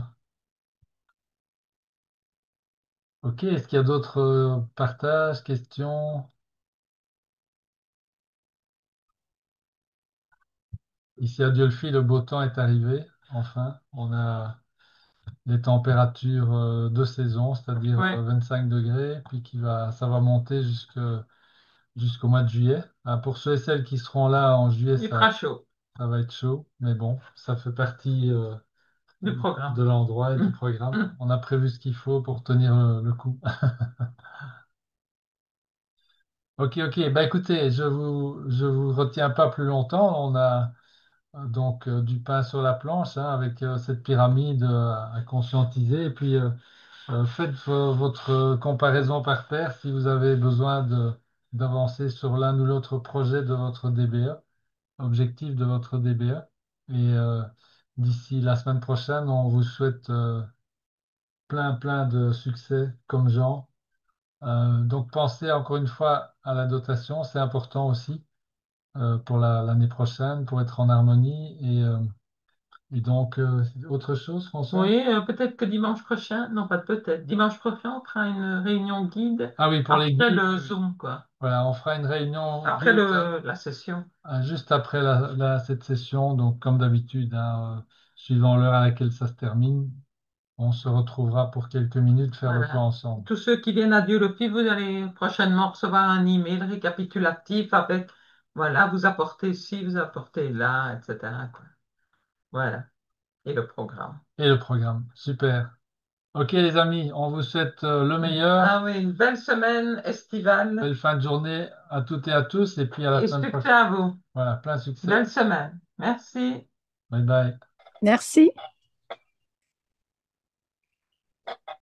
Ok, est-ce qu'il y a d'autres partages, questions? Ici à Diolfi, le beau temps est arrivé. Enfin, on a les températures de saison, c'est-à-dire Ouais. 25 degrés, puis ça va monter jusqu'au mois de juillet. Ah, pour ceux et celles qui seront là en juillet, Il fera chaud ça va être chaud, mais bon, ça fait partie du de programme. l'endroit et du programme. On a prévu ce qu'il faut pour tenir le coup. Ok, ok. Bah écoutez, je vous retiens pas plus longtemps. On a du pain sur la planche hein, avec cette pyramide à conscientiser. Et puis Faites votre comparaison par pair si vous avez besoin d'avancer sur l'un ou l'autre projet de votre DBA, objectif de votre DBA. Et d'ici la semaine prochaine, on vous souhaite plein de succès comme Jean. Donc pensez encore une fois à la dotation, c'est important aussi pour l'année prochaine, pour être en harmonie. Et donc, autre chose, François? Oui, peut-être que dimanche prochain, non pas peut-être, dimanche prochain, on fera une réunion guide Ah oui, pour les après guides, le Zoom, quoi. voilà, on fera une réunion Après guide la session. juste après cette session. Donc, comme d'habitude, hein, suivant l'heure à laquelle ça se termine, on se retrouvera pour quelques minutes faire le point Voilà. ensemble. Tous ceux qui viennent à Dieu le Puy, vous allez prochainement recevoir un email récapitulatif avec, voilà, vous apportez ci, vous apportez là, etc., quoi. Voilà. Et le programme. Et le programme, super. Ok, les amis, on vous souhaite le meilleur. Ah oui, une belle semaine estivale Belle fin de journée à toutes et à tous. Et puis à la et semaine succès prochaine. à vous. Voilà, plein succès. Belle semaine. Merci. Bye bye. Merci.